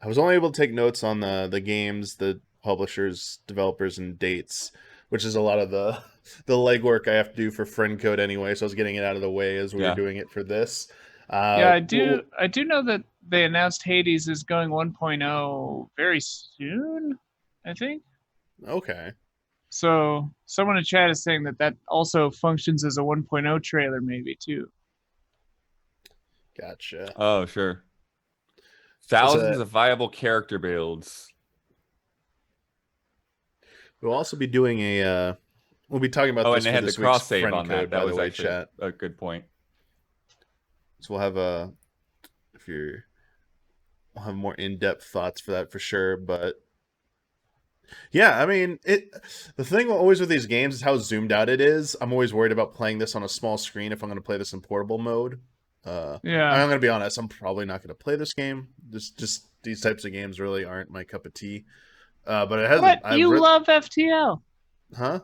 A: I was only able to take notes on the games. publishers, developers, and dates, which is a lot of the legwork I have to do for friend code anyway. So I was getting it out of the way as we were doing it for this.
B: I do know that they announced Hades is going 1.0 very soon, I think.
A: Okay.
B: So someone in chat is saying that also functions as a 1.0 trailer maybe too.
A: Gotcha.
C: Oh, sure. Thousands of viable character builds.
A: We'll also be doing a we'll be talking about this
C: and they
A: for
C: had
A: this
C: the cross
A: week's
C: save
A: friend
C: on
A: code,
C: that. That
A: by
C: was
A: the way,
C: actually
A: chat.
C: a good point.
A: So we'll have we'll have more in-depth thoughts for that for sure, but yeah, I mean, the thing always with these games is how zoomed out it is. I'm always worried about playing this on a small screen if I'm going to play this in portable mode. I'm going to be honest, I'm probably not going to play this game. Just these types of games really aren't my cup of tea. But it hasn't.
B: What? You love FTL?
A: Huh?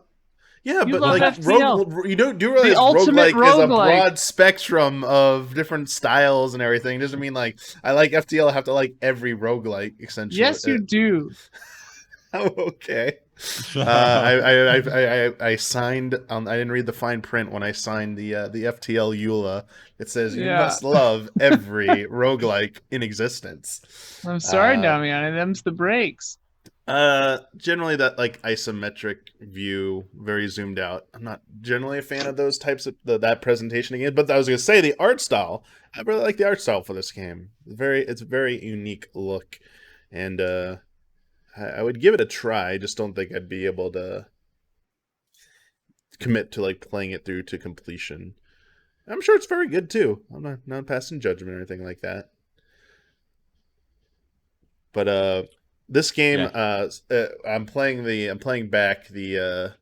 A: Yeah,
B: you
A: but
B: love
A: like
B: FTL.
A: you do realize roguelike is a broad spectrum of different styles and everything. It doesn't mean like I like FTL, I have to like every roguelike essentially.
B: Yes, you do.
A: Oh, okay. I signed. I didn't read the fine print when I signed the FTL EULA. It says you must love every roguelike in existence.
B: I'm sorry, Damiani. Them's the breaks.
A: Generally that like isometric view, very zoomed out. I'm not generally a fan of those types of that presentation again. But I was gonna say the art style. I really like the art style for this game. It's a very unique look, and I would give it a try. I just don't think I'd be able to commit to like playing it through to completion. I'm sure it's very good too. I'm not passing judgment or anything like that. But this game, I'm playing back the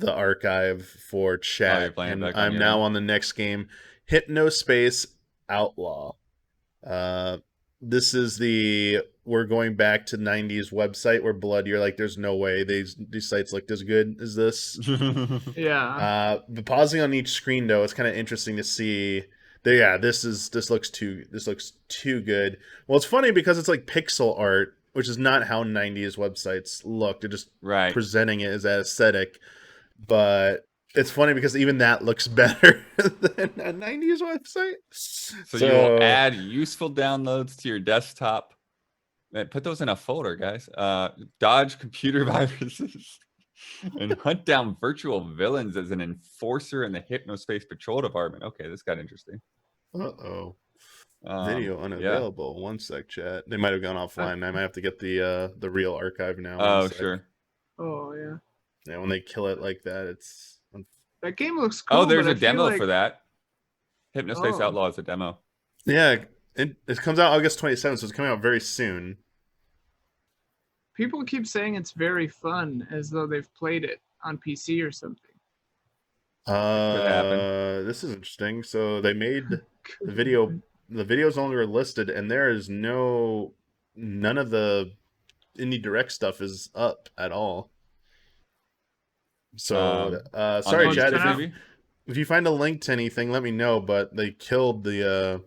A: archive for chat, and I'm now on the next game, Hypnospace Outlaw. This is we're going back to 90s website where you're like, there's no way these sites looked as good as this.
B: Yeah.
A: But pausing on each screen though, it's kind of interesting to see. This looks too good. Well, it's funny because it's like pixel art, which is not how 90s websites look. They're just presenting it as that aesthetic. But it's funny because even that looks better than a 90s website.
C: So you'll add useful downloads to your desktop. Man, put those in a folder, guys. Dodge computer viruses and hunt down virtual villains as an enforcer in the Hypnospace Patrol Department. Okay, this got interesting.
A: Uh-oh. Video unavailable. Yeah. One sec, chat. They might have gone offline. I might have to get the real archive now.
C: Oh, sure.
B: Oh, yeah.
A: Yeah, when they kill it like that, it's...
B: That game looks cool.
C: Oh, there's a demo for that. Hypnospace Outlaw is a demo.
A: Yeah, it comes out August 27th, so it's coming out very soon.
B: People keep saying it's very fun, as though they've played it on PC or something.
A: This is interesting. So they made the video. The video's no longer listed, and there is none of the Indie Direct stuff is up at all. So sorry, Chad. If you find a link to anything, let me know. But they killed the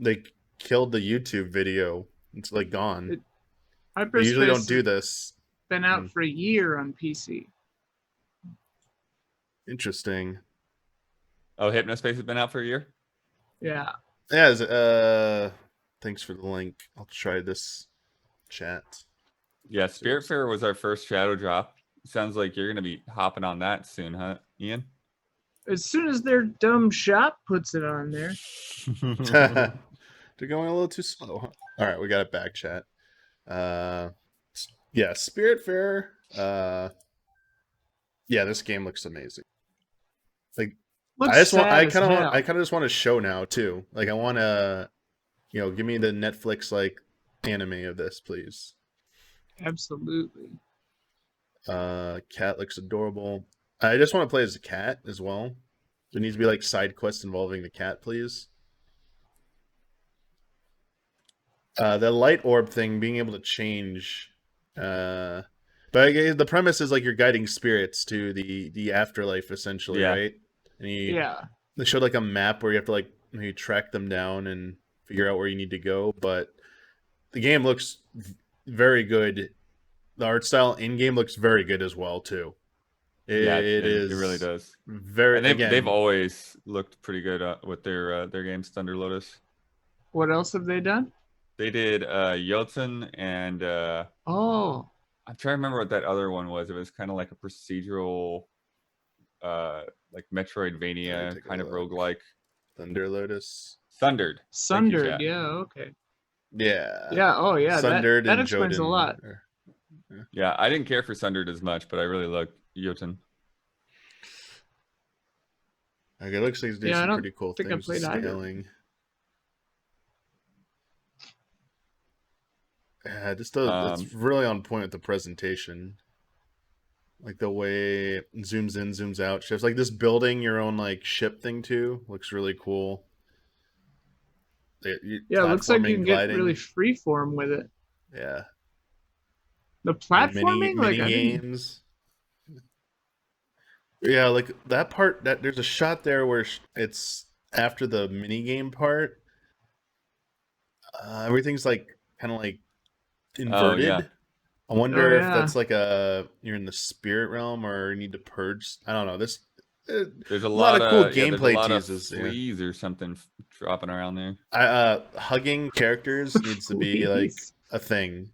A: YouTube video. It's like gone. They usually don't do this.
B: Been out for a year on PC.
A: Interesting.
C: Oh, Hypnospace has been out for a year?
B: Yeah.
A: Yeah. Thanks for the link. I'll try this chat.
C: Yeah, Spiritfarer was our first shadow drop. Sounds like you're going to be hopping on that soon, huh, Ian?
B: As soon as their dumb shop puts it on there.
A: They're going a little too slow. Huh? All right, we got it back, chat. Yeah, Spiritfarer. Yeah, this game looks amazing. Like, I kind of just want a show now too. Like, I want to, give me the Netflix like anime of this, please.
B: Absolutely.
A: Cat looks adorable. I just want to play as a cat as well. There needs to be like side quests involving the cat, please. The light orb thing, being able to change. But the premise is like you're guiding spirits to the afterlife, essentially, right? And they showed like a map where you have to like maybe track them down and figure out where you need to go. But the game looks very good. The art style in game looks very good as well too. It
C: really does.
A: Very,
C: and they've
A: again,
C: always looked pretty good with their games, Thunder Lotus.
B: What else have they done?
C: They did Jotun and
B: Oh,
C: I'm trying to remember what that other one was. It was kind of like a procedural, like Metroidvania kind of roguelike.
A: Thunder Lotus.
C: Sundered.
B: Sundered. Yeah. Okay.
A: Yeah.
B: Yeah. Oh, yeah.
A: Sundered
B: that
A: and
B: explains
A: Jotun.
B: a lot.
C: Yeah, I didn't care for Sundered as much, but I really liked Jotun.
A: Okay, it looks like he's doing some pretty cool things with scaling. Yeah, just it's really on point with the presentation. Like the way it zooms in, zooms out, shifts. Like this building your own like ship thing too looks really cool.
B: It looks like you can get really freeform with it.
A: Yeah.
B: The platforming,
A: mini games. Yeah, like that part. That there's a shot there where it's after the mini game part. Everything's like kind of like inverted.
C: Oh, yeah.
A: I wonder if that's like you're in the spirit realm or you need to purge. I don't know.
C: There's a lot
A: of cool gameplay teases.
C: Fleas or something dropping around there.
A: Hugging characters needs to be like a thing.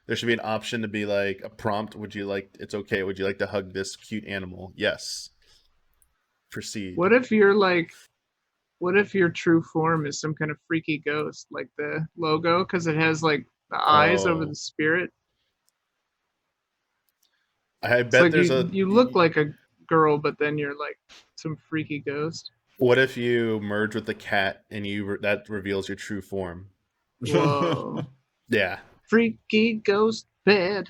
A: There should be an option to be like a prompt. Would you like? It's okay. Would you like to hug this cute animal? Yes. Proceed.
B: What if you're like? What if your true form is some kind of freaky ghost, like the logo, because it has like the eyes over the spirit?
A: I bet
B: like
A: there's
B: you look like a girl, but then you're like some freaky ghost.
A: What if you merge with the cat and that reveals your true form?
B: Whoa.
A: Yeah.
B: Freaky ghost bed.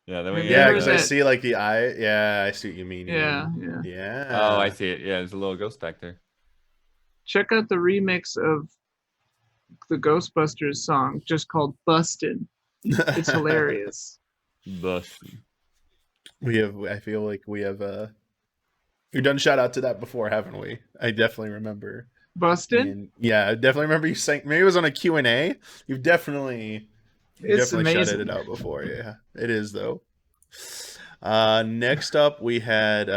C: Yeah,
A: because I see like the eye. Yeah, I see what you mean.
B: Yeah.
C: Oh, I see it. Yeah, there's a little ghost back there.
B: Check out the remix of the Ghostbusters song, just called "Bustin'." It's hilarious.
C: Bustin'.
A: I feel like we've done shout out to that before, haven't we? I definitely remember.
B: Bustin'?
A: Yeah, I definitely remember you saying. Maybe it was on a Q&A. You've definitely shouted it out before. Yeah, it is though. Next up, we had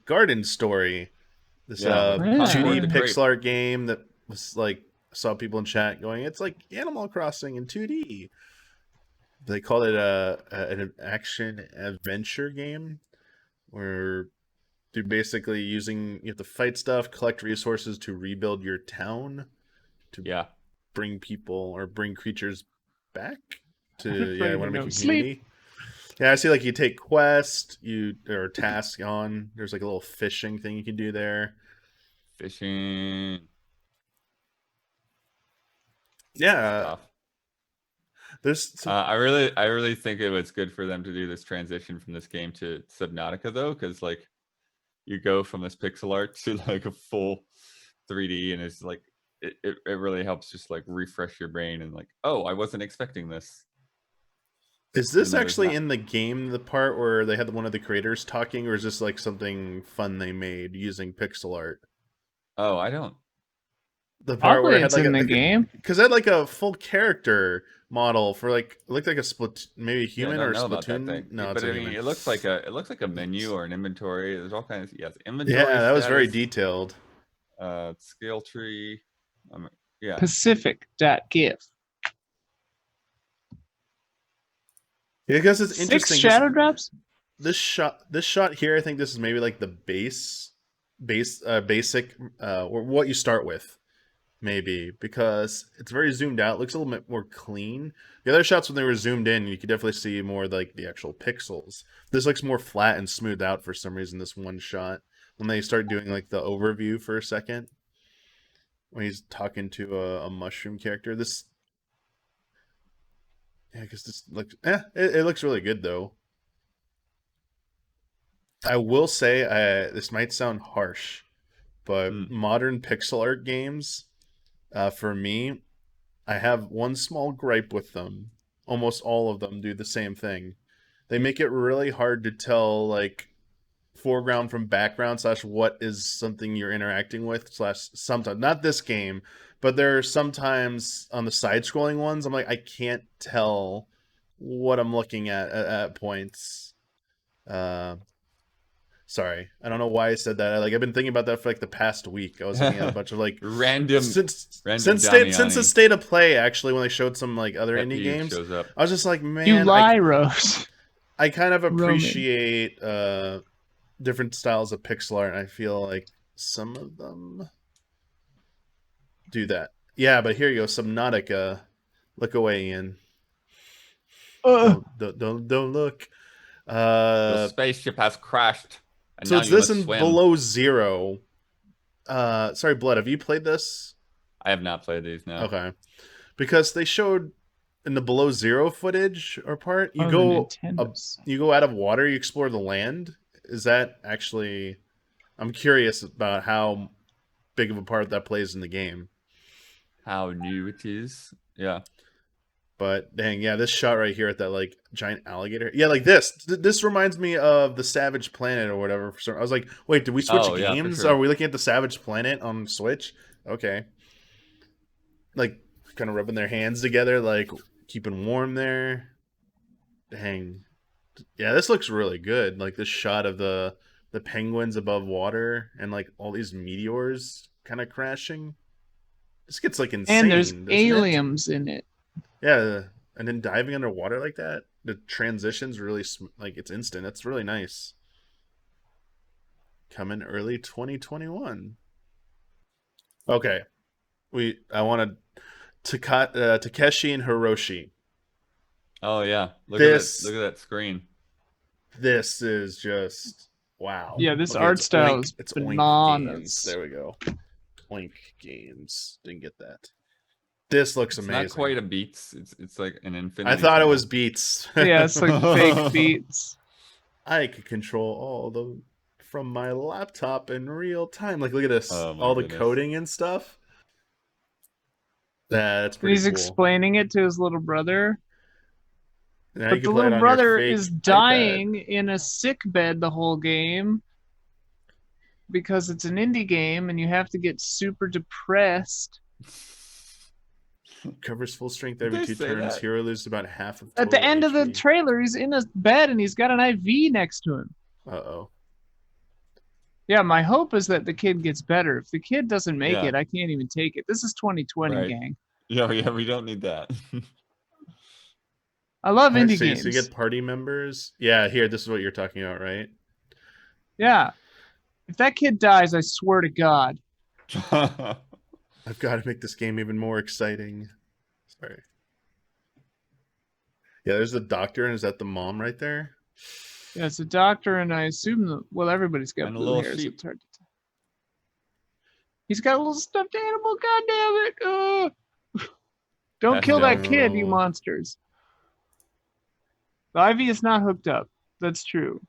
A: Garden Story. This 2D pixel art game that was like, I saw people in chat going, it's like Animal Crossing in 2D. They called it an action adventure game where you're basically you have to fight stuff, collect resources to rebuild your town, to bring people or bring creatures back to you want to make a community. Yeah, I see like you take quest, or task on. There's like a little fishing thing you can do there.
C: Fishing.
A: Yeah.
C: I really think it was good for them to do this transition from this game to Subnautica though, because like you go from this pixel art to like a full 3D, and it's like it really helps just like refresh your brain and like, oh, I wasn't expecting this.
A: Is this actually in the game, the part where they had one of the creators talking, or is this like something fun they made using pixel art?
C: Oh, I don't.
A: The part where it had like
B: in the game,
A: because it had like a full character model for like, it looked like a split, maybe human or Splatoon.
C: No, but I mean, it looks like a menu or an inventory. There's all kinds of inventory.
A: Yeah, that was very detailed.
C: Scale tree. Yeah.
B: Pacific.gif.
A: Yeah, because it's interesting.
B: 6 shadow drops.
A: This shot here, I think this is maybe like the basic or what you start with. Maybe because it's very zoomed out, looks a little bit more clean. The other shots when they were zoomed in, you could definitely see more like the actual pixels. This looks more flat and smoothed out for some reason. This one shot, when they start doing like the overview for a second, when he's talking to a mushroom character, because this looks, it looks really good though. I will say, this might sound harsh, but modern pixel art games. For me, I have one small gripe with them. Almost all of them do the same thing. They make it really hard to tell, like, foreground from background / what is something you're interacting with / sometimes, not this game, but there are sometimes on the side scrolling ones, I'm like, I can't tell what I'm looking at points. Sorry, I don't know why I said that. I've been thinking about that for like the past week. I was looking at a bunch of like
C: random
A: since
C: Damiani.
A: the state of play, actually, when they showed some like other
C: Pet
A: indie
C: peeve
A: games,
C: shows up.
A: I was just like, man,
B: You lie, Rose.
A: I kind of
B: Roman.
A: appreciate different styles of pixel art, and I feel like some of them do that. Yeah, but here you go, Subnautica. Look away, Ian. Don't look.
C: The spaceship has crashed. And
A: So
C: now
A: it's
C: you
A: this
C: must
A: and
C: swim.
A: Below Zero. Sorry, Blood, have you played this?
C: I have not played these, no.
A: Okay. Because they showed in the Below Zero footage or part, you go out of water, you explore the land. Is that actually... I'm curious about how big of a part that plays in the game.
C: How new it is. Yeah.
A: But dang, yeah, this shot right here at that like giant alligator. Yeah, like this. This reminds me of the Savage Planet or whatever. I was like, wait, did we switch games?
C: For sure.
A: Are we looking at the Savage Planet on Switch? Okay. Like kind of rubbing their hands together, like keeping warm there. Dang. Yeah, this looks really good. Like this shot of the penguins above water and like all these meteors kind of crashing. This gets like insane.
B: And there's aliens in it.
A: Yeah, and then diving underwater like that, the transitions really like it's instant. It's really nice. Coming early 2021. Okay, I wanted Takeshi and Hiroshi.
C: Oh yeah, look at that screen.
A: This is just wow.
B: Yeah, this art style is bananas.
A: There we go. Oink Games. Didn't get that. This looks amazing.
C: Not quite a Beats. It's like an infinity.
A: I thought it was Beats.
B: Yeah, it's like fake Beats.
A: I could control all from my laptop in real time. Like, look at this. All the coding and stuff. That's pretty
B: He's
A: cool.
B: explaining it to his little brother.
A: Now
B: But the little brother is dying in a sick bed the whole game because it's an indie game and you have to get super depressed.
A: Covers full strength every 2 turns. Hero loses about half of
B: At the
A: total
B: end of the
A: HP.
B: trailer, he's in a bed and he's got an IV next to him.
A: Uh-oh.
B: Yeah, my hope is that the kid gets better. If the kid doesn't make
C: Yeah.
B: it, I can't even take it. This is 2020,
C: Right.
B: gang.
C: Yeah, we don't need that.
B: I love
A: I
B: indie
A: see.
B: games.
A: So you get party members. Yeah, here, this is what you're talking about, right?
B: Yeah. If that kid dies, I swear to God.
A: I've got to make this game even more exciting. Sorry. Yeah, there's the doctor, and is that the mom right there?
B: Yeah, it's a doctor, and I assume everybody's got
C: And a
B: blue
C: little
B: hair, so
C: sheep.
B: it's hard to tell. He's got a little stuffed animal. God damn it! Don't
C: That's
B: kill that
C: dope.
B: kid, you monsters. The IV is not hooked up. That's true.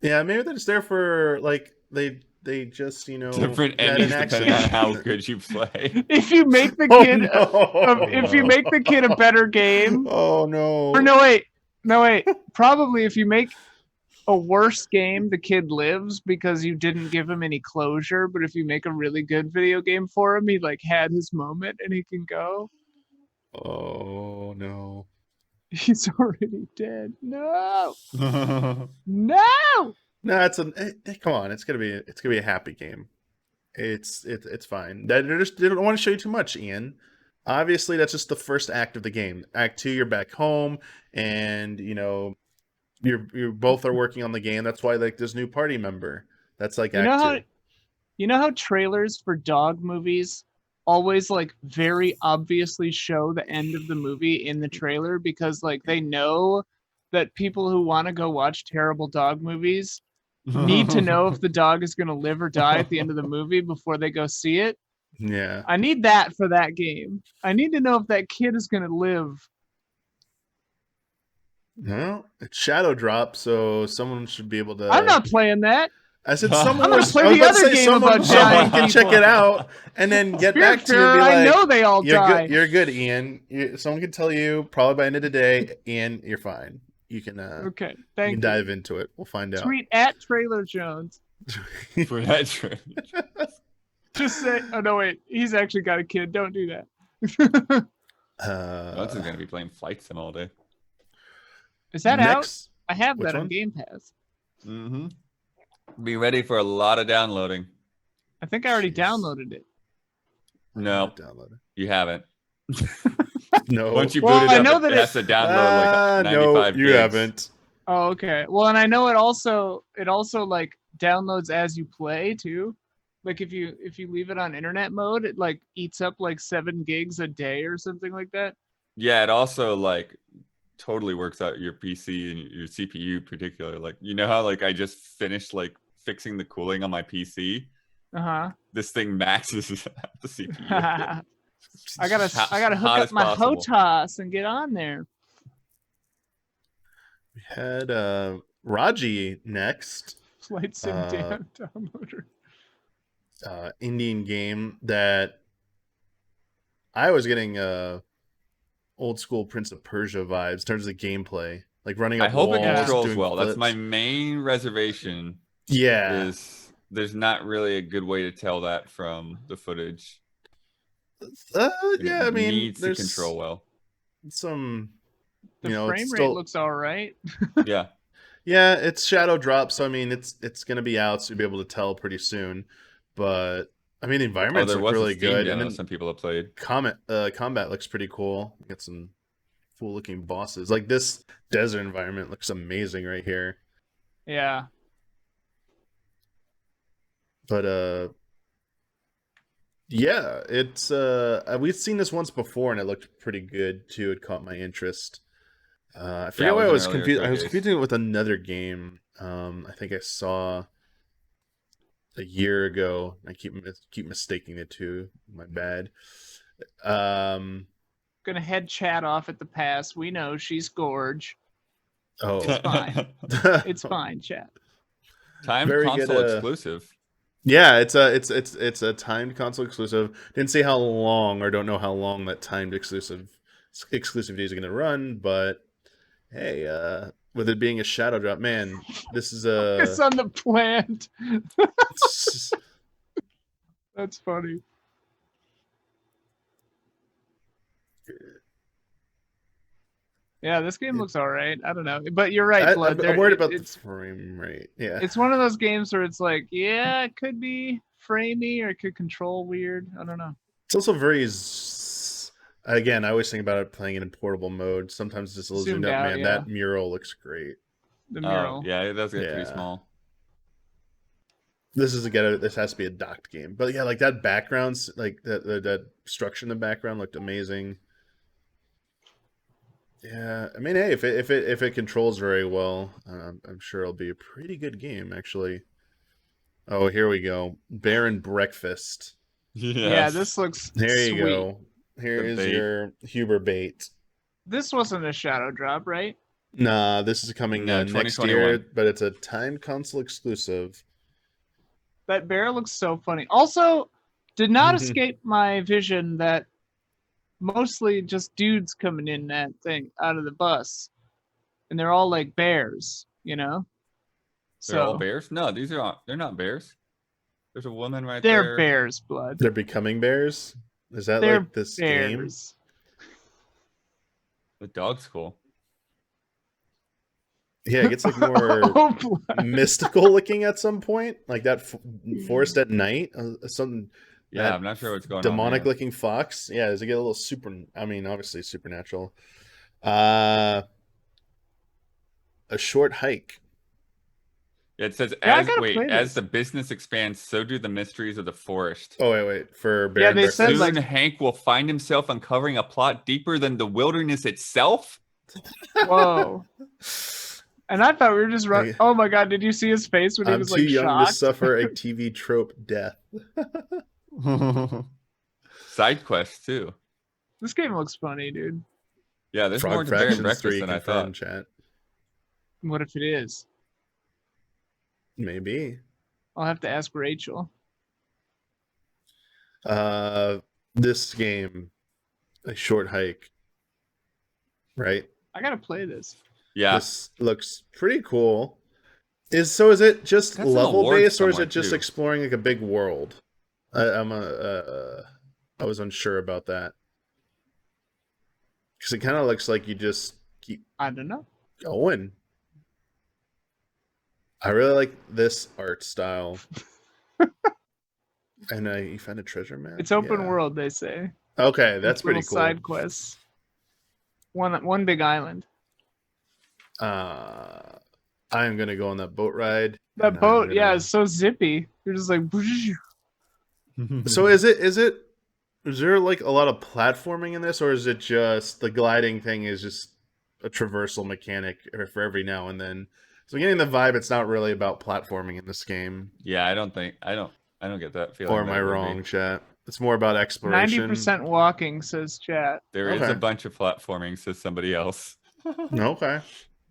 A: Yeah, maybe they're just there for like they just
C: Different
A: had
C: endings
A: an
C: depending on
A: accident.
C: how good you play.
B: If you make the
A: Oh,
B: kid,
A: no.
B: if you make the kid a better game,
A: Oh no!
B: or no wait, probably if you make a worse game, the kid lives because you didn't give him any closure. But if you make a really good video game for him, he like had his moment and he can go.
A: Oh no!
B: He's already dead. No, no.
A: No, come on. It's gonna be a happy game. It's fine. They don't want to show you too much, Ian. Obviously, that's just the first act of the game. Act 2, you're back home, and you both are working on the game. That's why like this new party member. That's like Act 2.
B: You know how trailers for dog movies always like very obviously show the end of the movie in the trailer because like they know that people who want to go watch terrible dog movies need to know if the dog is going to live or die at the end of the movie before they go see it.
A: Yeah.
B: I need that for that game. I need to know if that kid is going to live.
A: No, it's Shadow Drop, so someone should be able to.
B: I'm not playing that.
A: I said someone.
B: I'm gonna play the other game about
A: someone
B: dying
A: can check
B: people.
A: it out and then get back to you and be like,
B: I know they all
A: you're
B: die.
A: good. You're good, Ian. Someone can tell you probably by the end of the day, Ian, you're fine. you can
B: Okay,
A: you
B: thank
A: can
B: you.
A: dive into it. We'll find out.
B: Tweet at Trailer Jones.
C: For that trip.
B: Just say, oh no, wait, he's actually got a kid. Don't do that.
C: Jones is gonna be playing Flight Sim all day.
B: Is that out?
A: Next,
B: I have
A: which
B: that on
A: one?
B: Game Pass.
C: Mm-hmm. Be ready for a lot of downloading.
B: I think I already
A: Jeez.
B: downloaded it.
C: No,
A: Download it.
C: you haven't.
A: No.
C: Once you
B: Well,
C: boot
B: I
C: it
B: know
C: up,
B: that
C: it has to download like 95
A: no, you
C: gigs.
A: haven't.
B: Oh, okay. Well, and I know it also like downloads as you play too. Like if you leave it on internet mode, it like eats up like 7 gigs a day or something like that.
C: Yeah, it also like totally works out your PC and your CPU particularly. Like, you know how like I just finished like fixing the cooling on my PC?
B: Uh-huh.
C: This thing maxes the CPU.
B: I gotta hook
C: hot
B: up
C: as
B: my
C: possible.
B: HOTAS and get on there.
A: We had Raji next.
B: Flight Sim downloader.
A: Indian game that I was getting old school Prince of Persia vibes in terms of gameplay, like running up
C: I hope it
A: walls,
C: controls
A: doing
C: well. That's my
A: flips.
C: main reservation.
A: Yeah.
C: Is there's not really a good way to tell that from the footage.
A: Yeah, I mean,
C: needs to
A: there's
C: control well.
A: some,
B: The
A: you know,
B: frame
A: it's
B: rate
A: still,
B: looks all right.
C: Yeah.
A: yeah, it's shadow drop, so I mean, it's gonna be out, so you'll be able to tell pretty soon. But I mean, the
C: Oh,
A: environments
C: there
A: look
C: was
A: really
C: a Steam
A: good,
C: demo
A: and then
C: some people have played.
A: combat looks pretty cool. Got some cool looking bosses. Like this desert environment looks amazing right here.
B: Yeah.
A: But yeah, it's we've seen this once before and it looked pretty good too. It caught my interest. I forget why I was confused. I was confusing it with another game. I think I saw a year ago. I keep mistaking the two. My bad.
B: Gonna head chat off at the pass. We know she's gorge.
A: Oh,
B: It's fine. It's fine, chat.
C: Timed
A: Very
C: console
A: good,
C: exclusive.
A: Yeah, it's a timed console exclusive. Didn't say how long or don't know how long that timed exclusivity is going to run, but hey, with it being a shadow drop, man, this is
B: It's on the plant. That's funny. Yeah, this game looks all right. I don't know, but you're right, Blood.
A: I'm worried about the frame rate. Yeah,
B: it's one of those games where it's like, yeah, it could be framey or it could control weird. I don't know.
A: It's also very. Again, I always think about it playing it in portable mode. Sometimes it's a little zoomed out. Man,
B: yeah.
A: that mural looks great.
B: The mural.
C: Yeah, it does get pretty small.
A: This has to be a docked game, but yeah, like that background, like that structure in the background looked amazing. Yeah, I mean, hey, if it controls very well, I'm sure it'll be a pretty good game, actually. Oh, here we go, Bear and Breakfast.
C: Yes.
B: Yeah, this looks.
A: There you
B: sweet.
A: go. Here is your Huber bait.
B: This wasn't a shadow drop, right?
A: Nah, this is coming next year, but it's a timed console exclusive.
B: That bear looks so funny. Also, did not escape my vision that mostly just dudes coming in that thing out of the bus, and they're all like bears, you know.
C: They're all bears? No, they're not bears. There's a woman right
B: there.
C: there.
B: They're bears, Blood.
A: They're becoming bears? Is that
B: they're
A: like this
B: bears.
C: game? The dog's cool.
A: Yeah, it gets like more mystical looking at some point, like that forest at night. Something.
C: Yeah, I'm not sure what's going on.
A: Demonic looking fox. Yeah, does it get a little super? I mean, obviously supernatural. A short hike.
C: Yeah, it says as the business expands, so do the mysteries of the forest.
A: Oh wait, for Bear and
C: Soon Hank will find himself uncovering a plot deeper than the wilderness itself.
B: Whoa. And I thought we were just running. Oh my god, did you see his face when he was like shocked?
A: I'm too young to suffer a TV trope death.
C: Side quest too.
B: This game looks funny, dude.
C: Yeah, there's more to Bear and Breakfast than I thought.
A: Chat.
B: What if it is?
A: Maybe.
B: I'll have to ask Rachel.
A: This game, a short hike, right?
B: I gotta play this.
C: Yeah.
A: This looks pretty cool. Is it just
C: That's an
A: level
C: award
A: based, or is
C: somewhere,
A: it just
C: too.
A: exploring like a big world? I was unsure about that because it kind of looks like you just keep
B: I don't know.
A: going. I really like this art style. And you found a treasure map.
B: It's open
A: Yeah.
B: world, they say.
A: Okay, that's
B: With
A: pretty
B: little
A: cool.
B: side quests. One big island.
A: I'm gonna go on that boat ride.
B: That
A: and
B: boat,
A: I'm
B: yeah,
A: gonna-
B: is so zippy. You're just like.
A: So is there like a lot of platforming in this, or is it just the gliding thing is just a traversal mechanic for every now and then? So getting the vibe, it's not really about platforming in this game.
C: Yeah, I don't get that feeling.
A: Or am I wrong, chat? It's more about exploration.
B: 90% walking, says chat.
C: There is
A: Okay.
C: a bunch of platforming, says somebody else.
A: Okay.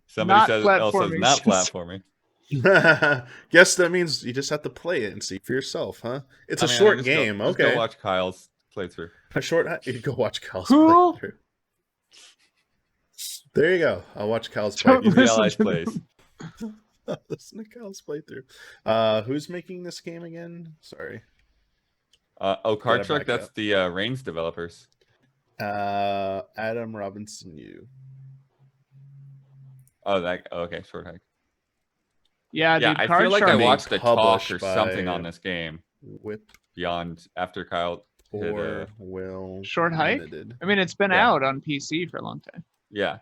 C: Somebody
B: Not
C: else says
B: platforming,
C: not
B: says-
C: platforming.
A: Guess that means you just have to play it and see for yourself, huh? It's a
C: I mean,
A: short
C: just
A: game.
C: Just
A: Okay.
C: go watch Kyle's playthrough.
A: A short. You go watch Cal's
B: Who?
A: playthrough. There you go. I'll watch Cal's
B: Don't
A: playthrough.
B: listen
C: Allies
B: to
C: plays.
A: Listen to Cal's playthrough. Who's making this game again? Sorry.
C: Card
A: Gotta
C: Shark,
A: back
C: that's
A: up.
C: the Reigns developers.
A: Adam Robinson, you.
C: Okay, short hike.
B: Yeah,
C: Yeah,
B: dude,
C: I
B: Card
C: feel like
B: Shark.
C: I
A: Being
C: watched a talk
A: published
C: or
A: by
C: something on this game
A: Whip
C: beyond after Kyle hit,
A: or Will.
B: Short hike?
A: Limited.
B: I mean, it's been
C: Yeah.
B: out on PC for a long time.
C: yeah.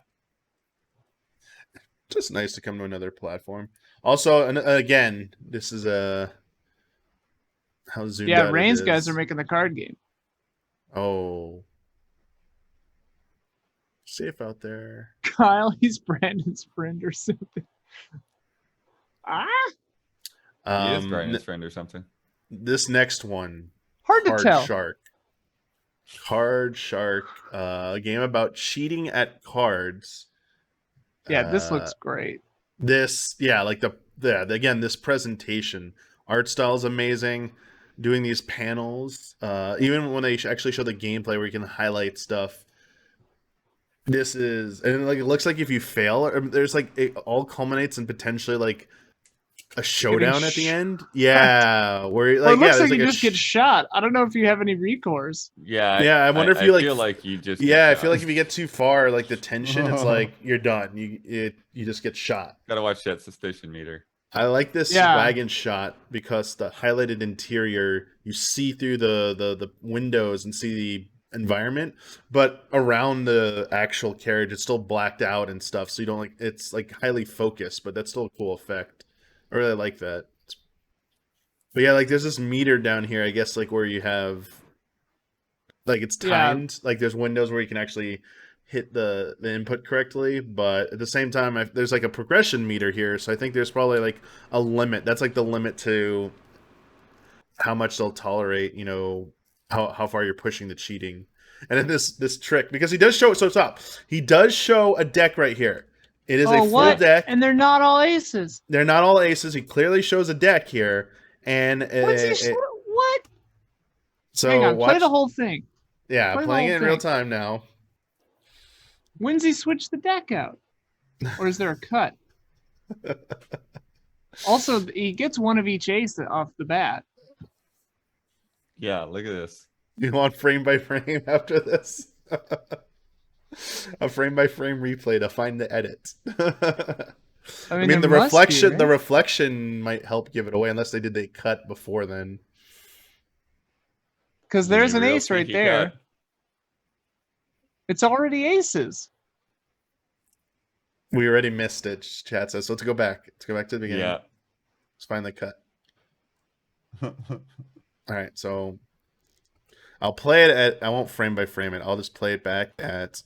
A: Just nice to come to another platform. Also, and again, this is how zoomed
B: Yeah,
A: out it
B: Reigns
A: is.
B: guys are making the card game.
A: Oh. Safe out there.
B: Kyle, he's Brandon's friend or something. Ah,
C: He is
A: Um,
C: Brian's friend or something.
A: this next one,
B: hard to
A: Card
B: tell.
A: Shark. Card Shark, a game about cheating at cards.
B: Yeah, this
A: Uh,
B: looks great.
A: Like again, this presentation, art style is amazing. Doing these panels, even when they actually show the gameplay where you can highlight stuff. This is, and like it looks like if you fail, there's like it all culminates in potentially like a showdown at the end. Yeah, where
B: Well,
A: like
B: it looks
A: there's
B: like you
A: a
B: just get shot. I don't know if you have any recourse.
C: Yeah.
A: Yeah, I wonder if you,
C: I
A: like,
C: feel like you just.
A: Yeah, I
C: get
A: feel like
C: shot.
A: if you get too far, like the tension, it's like you're done. You just get shot.
C: Gotta watch that suspicion meter.
A: I like this
B: Yeah.
A: wagon shot because the highlighted interior, you see through the windows and see the environment, but around the actual carriage, it's still blacked out and stuff. So you don't it's like highly focused, but that's still a cool effect. I really like that. But yeah, like there's this meter down here, I guess, like where you have like it's
B: Yeah.
A: timed. Like there's windows where you can actually hit the input correctly, but at the same time, there's like a progression meter here. So I think there's probably like a limit. That's like the limit to how much they'll tolerate. You know how far you're pushing the cheating. And then this trick, because he does show stop. He does show a deck right here. It is a full
B: what?
A: deck.
B: And they're not all aces.
A: They're not all aces. He clearly shows a deck here, and
B: What?
A: so
B: Hang on, play
A: watch-
B: the whole thing.
A: Yeah,
B: play the
A: playing
B: whole
A: it in real
B: thing.
A: time now.
B: When's he switch the deck out? Or is there a cut? Also, he gets one of each ace off the bat.
C: Yeah, look at this.
A: You want frame by frame after this? A frame by frame replay to find the edit. I mean the
B: there must be,
A: reflection. The
B: right?
A: reflection might help give it away, unless they did the cut before then.
B: Because there's an
C: Real
B: ace right
C: sneaky
B: there.
C: cut.
B: It's already aces.
A: We already missed it. Chat says. So let's go back. Let's go back to the beginning.
C: Yeah.
A: Let's find the cut. All right, so I'll play it at. I won't frame by frame it. I'll just play it back at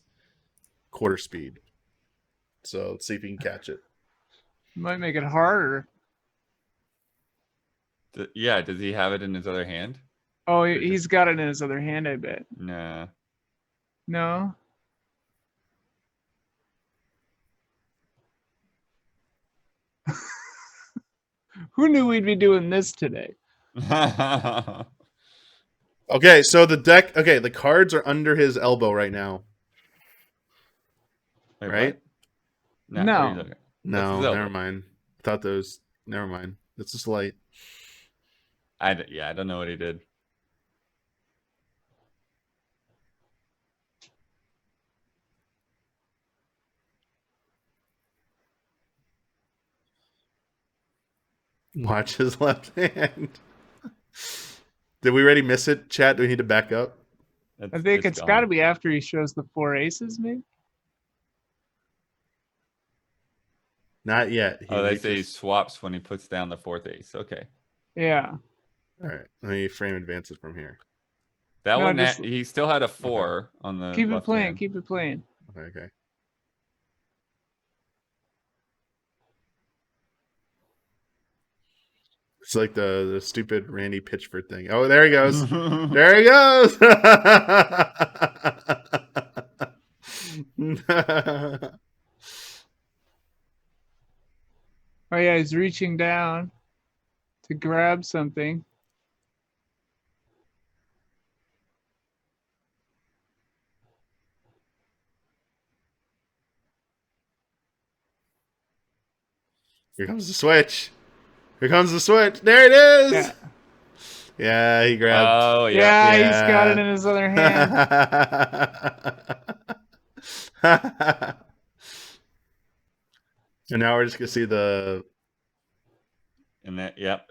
A: quarter speed. So let's see if you can catch it.
B: Might make it harder.
C: Yeah, does he have it in his other hand?
B: Oh, he's got it in his other hand, I bet.
C: Nah.
B: No? Who knew we'd be doing this today?
A: Okay, so the deck. Okay, the cards are under his elbow right now.
C: Wait,
A: Right?
C: what? No.
B: No.
C: what are you looking at? That's
A: No,
C: Zelda.
A: never mind. Thought those. Never mind. It's just light.
C: I don't know what he did.
A: Watch his left hand. Did we already miss it, chat? Do we need to back up?
B: I think it's got to be after he shows the 4 aces, maybe.
A: Not yet.
C: Oh, they say he swaps when he puts down the 4th ace. Okay.
B: Yeah.
A: All right. Let me frame advances from here.
C: That
B: No,
C: one,
B: just-
C: he still had a 4 on the
B: Keep it
C: left
B: playing.
C: hand.
B: Keep it playing.
A: Okay. It's like the stupid Randy Pitchford thing. Oh, there he goes. There he goes.
B: Oh yeah, he's reaching down to grab something.
A: Here comes the switch. Here comes the switch. There it is.
B: Yeah.
A: Yeah, he grabbed.
C: Oh,
B: Yeah, he's got it in his other hand.
A: And now we're just gonna see the.
C: And that, yep.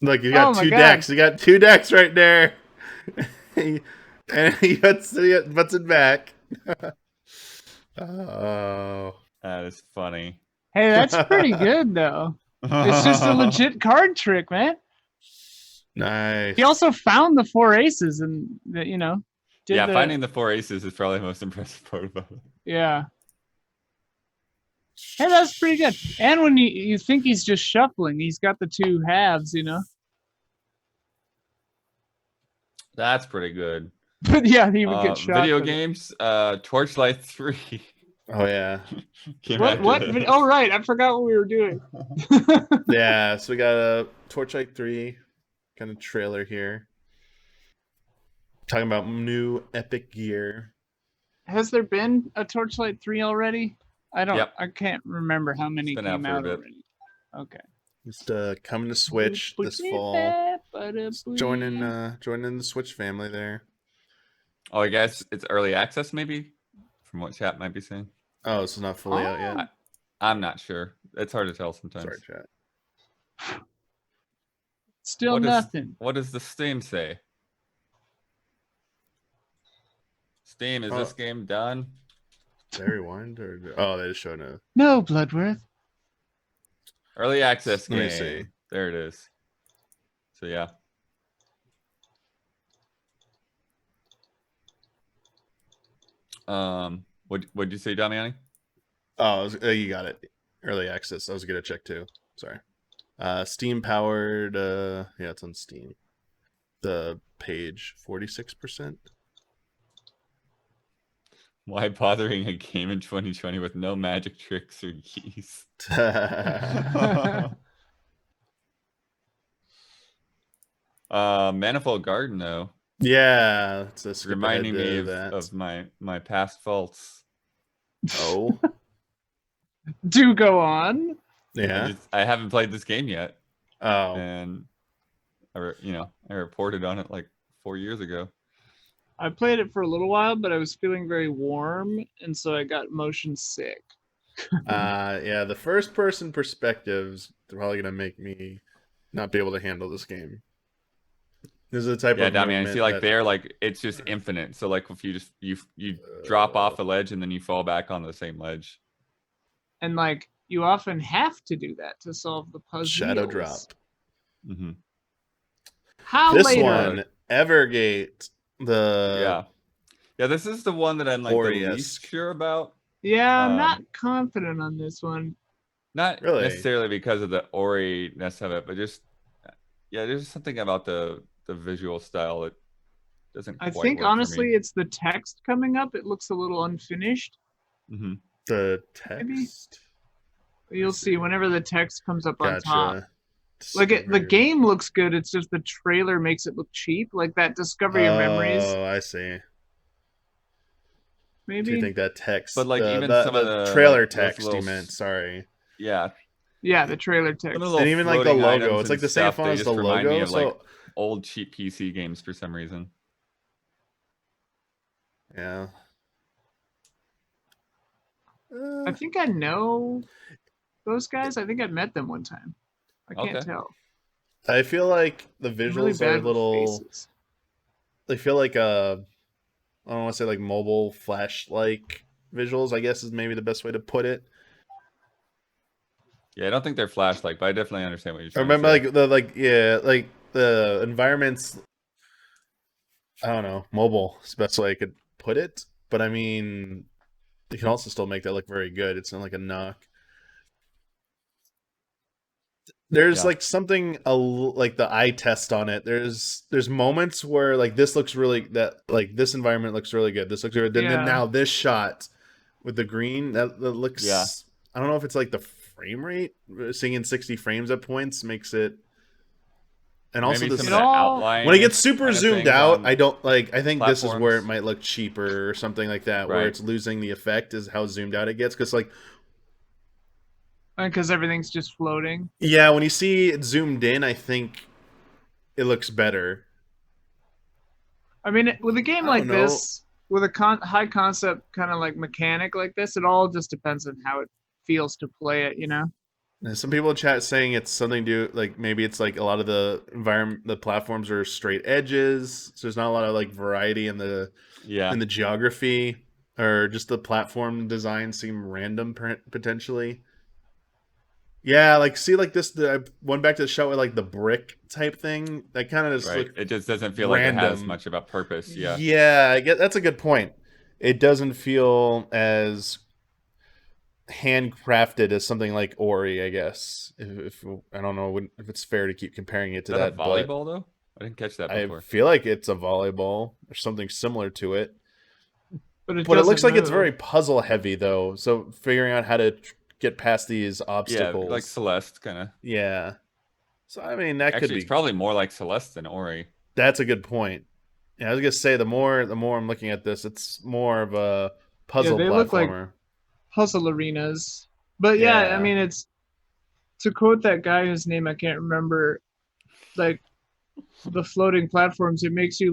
A: Look, you got
B: Oh my
A: two
B: God.
A: decks. You got 2 decks right there. And he puts it back. Oh.
C: That is funny.
B: Hey, that's pretty good though. It's just a legit card trick, man.
A: Nice.
B: He also found the 4 aces and did
C: Yeah,
B: the,
C: finding the 4 aces is probably the most impressive part about it.
B: Yeah. Hey, that's pretty good. And when you think he's just shuffling, he's got the 2 halves,
C: That's pretty good.
B: But yeah, he would get shot.
C: Video
B: for that.
C: games, Torchlight 3.
A: Oh yeah.
C: Came
B: What?
C: after
B: What?
C: that.
B: Oh right, I forgot what we were doing.
A: Yeah, so we got a Torchlight 3 kind of trailer here. Talking about new epic gear.
B: Has there been a Torchlight 3 already? I don't.
C: Yep.
B: I can't remember how many
C: It's been out
B: came
C: for a
B: out
C: bit.
B: already. Okay.
A: Just coming to Switch this fall. Joining the Switch family there.
C: Oh, I guess it's early access, maybe, from what chat might be saying.
A: Oh, this is not fully out yet.
C: I'm not sure. It's hard to tell sometimes.
A: Sorry, chat.
B: Still nothing.
C: What does the Steam say? Steam, is this game done?
A: Very wind or they just showed a
B: No, Bloodworth.
C: Early access
A: Let me
C: game.
A: see.
C: There it is. So yeah. What'd you say, Damiani?
A: Oh, you got it. Early access. I was gonna check too. Sorry. Steam powered. Yeah, it's on Steam. The page 46%.
C: Why bothering a game in 2020 with no magic tricks or keys? Manifold Garden, though.
A: Yeah, it's a
C: reminding me of my past faults.
A: Oh.
B: Do go on.
A: Yeah.
C: I haven't played this game yet.
A: Oh.
C: And I reported on it like 4 years ago.
B: I played it for a little while, but I was feeling very warm, and so I got motion sick.
A: Yeah, the first person perspectives are probably gonna make me not be able to handle this game. This is the type of
C: I see, like
A: that...
C: there, like it's just infinite. So like if you just you drop off a ledge and then you fall back on the same ledge.
B: And like you often have to do that to solve the puzzle.
A: Shadow drop.
C: Mm-hmm.
B: How
A: this
B: later?
A: one, Evergate.
C: Yeah, this is the one that I'm like the least sure about.
B: Yeah, I'm not confident on this one.
C: Not
A: really
C: necessarily because of the Ori-ness of it, but just there's something about the visual style that doesn't.
B: I
C: quite
B: think
C: work for
B: honestly,
C: me.
B: it's the text coming up. It looks a little unfinished.
C: Mm-hmm.
A: The text.
B: Maybe. You'll see whenever the text comes up on
A: Gotcha.
B: top. Like the game looks good. It's just the trailer makes it look cheap. Like that Discover Your Memories.
A: Oh, I see.
B: maybe.
A: Do you think that text?
C: But like even
A: the
C: some of the
A: trailer
C: like, those
A: text
C: little
A: you meant. Sorry.
C: Yeah.
B: Yeah, the trailer text.
C: Some of the
A: And
C: little
A: even like the
C: floating
A: logo,
C: items
A: it's
C: and
A: like the same
C: stuff,
A: font
C: they
A: as
C: just
A: the
C: remind me
A: logo.
C: of like
A: So
C: old cheap PC games for some reason.
A: yeah.
B: I think I know those guys. I think I met them one time. I can't
C: Okay.
B: tell.
A: I feel like the
B: I'm really
A: visuals are a
B: bad with
A: little.
B: faces.
A: They feel like I don't want to say like mobile flash like visuals. I guess is maybe the best way to put it.
C: Yeah, I don't think they're Flash-like, but I definitely understand what you're
A: I
C: trying
A: remember
C: to say.
A: like the environments. I don't know, mobile is the best way I could put it. But I mean, you can also still make that look very good. It's not like a knock. There's
C: Yeah.
A: like something like the eye test on it. There's moments where like this looks really that like this environment looks really good. This looks good. And then
B: Yeah.
A: now this shot with the green that looks.
C: Yeah.
A: I don't know if it's like the frame rate. Seeing in 60 frames at points makes it. And also
C: Maybe
A: this
C: some
B: It
C: of the
B: all-
C: outline
A: when it gets super
C: kind of
A: zoomed
C: things
A: out,
C: on
A: I don't like. I think this is where it
C: platforms.
A: might look cheaper or something like that, where
C: Right.
A: it's losing the effect is how zoomed out it gets. Because like
B: Because everything's just floating.
A: yeah, when you see it zoomed in, I think it looks better.
B: I mean, with a game
A: I
B: like
A: don't know.
B: this, with a high concept kind of like mechanic like this, it all just depends on how it feels to play it, you know?
A: And some people in chat saying it's something to do like maybe it's like a lot of the environment, the platforms are straight edges, so there's not a lot of like variety in the
C: Yeah.
A: geography, or just the platform design seem random potentially. Yeah, like see like this. I went back to the shot with like the brick type thing. That kind of just
C: Right.
A: looked
C: It just doesn't feel like it has
A: random.
C: much of a purpose. Yeah.
A: Yeah, I get that's a good point. It doesn't feel as handcrafted as something like Ori, I guess. If I don't know if it's fair to keep comparing it to
C: Is that a
A: but
C: volleyball though? I didn't catch that
A: I
C: before.
A: feel like it's a volleyball or something similar to it.
B: But it
A: But it looks
B: doesn't
A: like it's
B: move.
A: very puzzle heavy though. So figuring out how to get past these
C: Yeah,
A: obstacles.
C: like Celeste kind of.
A: Yeah. So I mean that could
C: Actually,
A: be.
C: it's probably more like Celeste than Ori.
A: That's a good point. Yeah, I was gonna say the more I'm looking at this, it's more of a puzzle
B: they look like
A: platformer.
B: puzzle arenas. But yeah,
A: Yeah.
B: I mean, it's to quote that guy whose name I can't remember, like the floating platforms, it makes you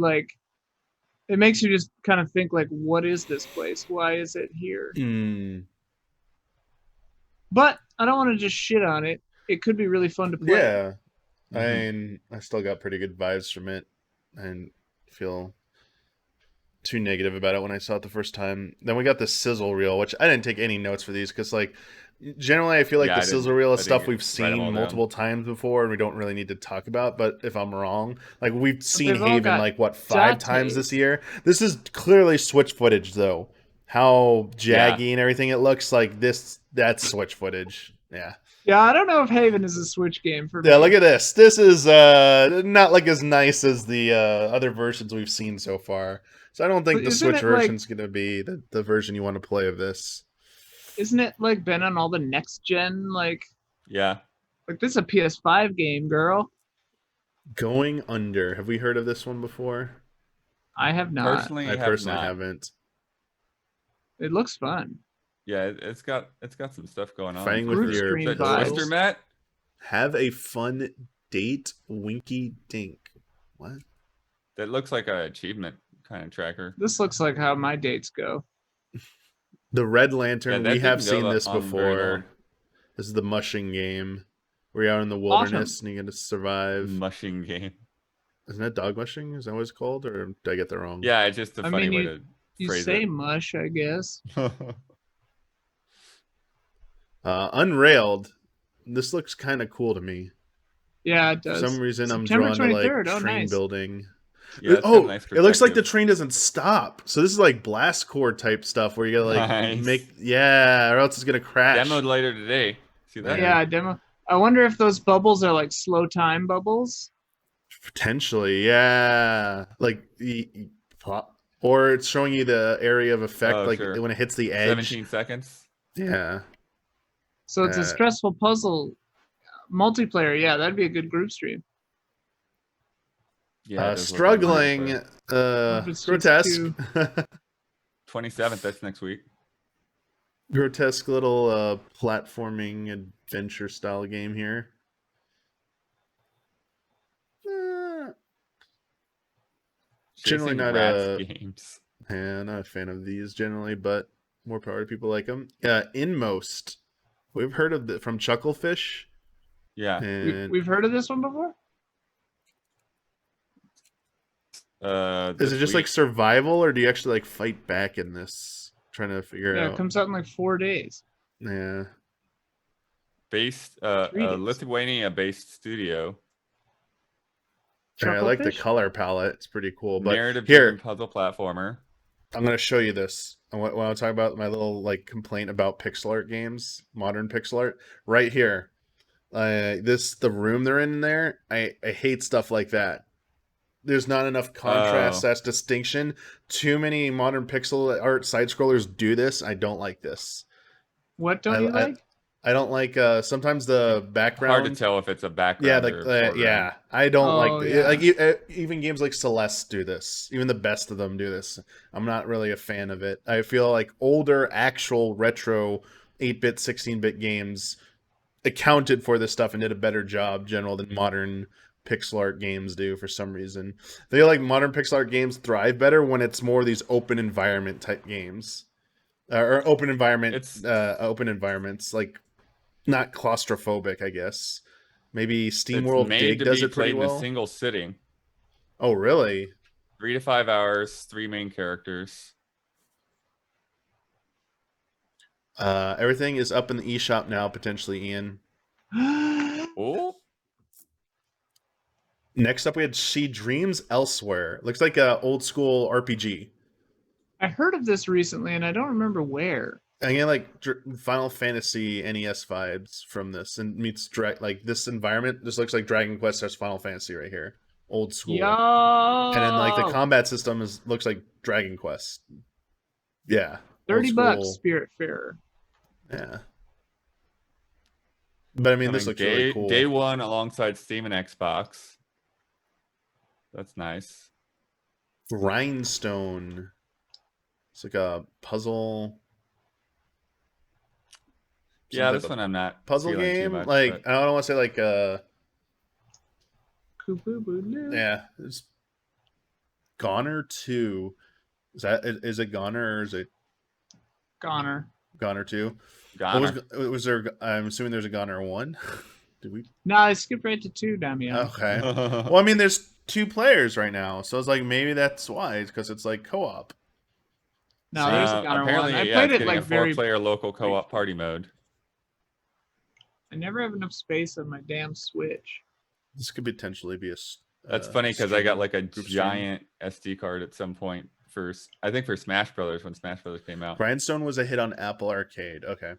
B: just kind of think like, what is this place? Why is it here?
A: Mm.
B: But I don't want to just shit on it. It could be really fun to play.
A: Yeah.
C: Mhm.
A: I mean, I still got pretty good vibes from it and feel too negative about it when I saw it the first time. Then we got the sizzle reel, which I didn't take any notes for these because, like, generally I feel like
C: Yeah,
A: the
C: I didn't-
A: sizzle reel is
C: I
A: stuff
C: didn't
A: we've
C: write 'em
A: seen
C: all down.
A: multiple times before and we don't really need to talk about. But if I'm wrong, like, we've seen
B: they've all
A: Haven,
B: got
A: like, what, 5
B: dot
A: times
B: tape.
A: this year? This is clearly Switch footage, though. How jaggy and everything it looks like that's Switch footage. Yeah.
B: Yeah, I don't know if Haven is a Switch game for me.
A: Yeah, look at this. This is not like as nice as the other versions we've seen so far. So I don't think
B: But
A: the
B: isn't
A: Switch
B: it, like-
A: version's gonna be the version you want to play of this.
B: Isn't it like been on all the next gen? Like
C: Yeah.
B: this is a PS5 game, girl.
A: Going Under. Have we heard of this one before?
B: I have not.
C: Personally,
A: I
C: have
A: personally
C: not.
A: haven't.
B: It looks fun.
C: Yeah, it's got some stuff going on.
A: Fighting
C: for
A: with
B: Group
A: your
B: stream
C: Is that
B: vibes.
C: Twister, Matt?
A: Have a fun date, Winky Dink. What?
C: That looks like an achievement kind of tracker.
B: This looks like how my dates go.
A: The Red Lantern.
C: Yeah, that
A: We have
C: didn't go
A: seen this
C: on very
A: before.
C: long.
A: This is the mushing game. Where you're out in the wilderness and you got to survive.
C: Mushing game.
A: Isn't that dog mushing? Is that what it's called? Or did I get that wrong?
C: Yeah, it's just a
B: I
C: funny
B: mean,
C: way to
B: You
C: phrase
B: say
C: it.
B: mush, I guess.
A: Unrailed. This looks kind of cool to me.
B: Yeah, it
A: For
B: does.
A: some reason,
B: September
A: I'm drawn to
B: 23rd.
A: like
B: Oh,
A: train
B: nice.
A: building.
C: Yeah, it's got a nice
A: It looks like the
C: perspective.
A: train doesn't stop. So this is like blast core type stuff where you gotta like
C: Nice.
A: or else it's gonna crash.
C: Demoed later today. See that?
B: Yeah, demo. I wonder if those bubbles are like slow time bubbles.
A: Potentially, yeah. Like or it's showing you the area of effect,
C: Oh,
A: like
C: sure.
A: when it hits the edge.
C: 17 seconds.
A: Yeah.
B: So it's a stressful puzzle. Multiplayer, yeah, that'd be a good group stream.
C: Yeah, it does look like
A: Struggling,
C: multiplayer.
B: If it's just
A: grotesque.
B: too-
C: 27th. That's next week.
A: Grotesque little platforming adventure style game here. Generally
C: Chasing
A: not
C: rats games.
A: Yeah, not a fan of these generally, but more power to people like them. Inmost. We've heard of it from Chucklefish.
C: Yeah.
A: And
B: We've heard of this one before?
A: is it just like survival, or do you actually like fight back in this? Trying to figure out.
B: Yeah, it comes out in like 4 days.
A: Yeah.
C: Based,
B: 3 days.
C: Lithuania-based studio.
A: Yeah, I like the
B: Chucklefish?
A: color palette. It's pretty cool. But
C: Narrative-driven
A: here,
C: puzzle platformer.
A: I'm going to show you this. When I talk about my little like complaint about pixel art games, modern pixel art, right here. The room they're in there, I hate stuff like that. There's not enough contrast, that's distinction. Too many modern pixel art side scrollers do this. I don't like this.
B: What don't you like?
A: I don't like sometimes the background.
C: Hard to tell if it's a background.
A: Yeah,
C: or foreground.
A: yeah. I don't like
B: yeah.
A: like even games like Celeste do this. Even the best of them do this. I'm not really a fan of it. I feel like older actual retro 8-bit, 16-bit games accounted for this stuff and did a better job general than modern pixel art games do for some reason. I feel like modern pixel art games thrive better when it's more these open environment type games. Or open environments, like not claustrophobic, I guess. Maybe SteamWorld Dig does it pretty well.
C: In a single sitting.
A: Oh, really?
C: 3 to 5 hours, 3 main characters.
A: Everything is up in the eShop now, potentially, Ian.
C: Oh.
A: Next up, we had She Dreams Elsewhere. Looks like a old school RPG.
B: I heard of this recently, and I don't remember where.
A: I get like Final Fantasy NES vibes from this, and meets like this environment. This looks like Dragon Quest / Final Fantasy right here, old school.
B: Yo!
A: And then like the combat system looks like Dragon Quest. Yeah,
B: $30, Spiritfarer.
A: Yeah, but I mean, this looks really cool.
C: Day one alongside Steam and Xbox. That's nice.
A: Grindstone. It's like a puzzle.
C: Yeah, this one I'm not
A: puzzle game.
C: Much,
A: like I don't want to say like
B: Coop-a-boo-doo.
A: yeah, it's Goner 2. Is it Goner or is it
B: Goner?
A: Goner 2.
C: Goner.
A: Was there? I'm assuming there's a Goner 1. Did we?
B: No, I skipped right to 2, Damian.
A: Okay. Well, I mean, there's 2 players right now, so it's like maybe that's why, because it's like co-op.
B: No, there's a Goner 1. I
C: Yeah,
B: played
C: it's
B: it like
C: a 4-player local co-op party mode.
B: I never have enough space on my damn Switch.
A: This could potentially be a.
C: That's funny because I got like a
A: group
C: giant SD card at some point I think for Smash Brothers when Smash Brothers came out.
A: Grindstone was a hit on Apple Arcade. Okay.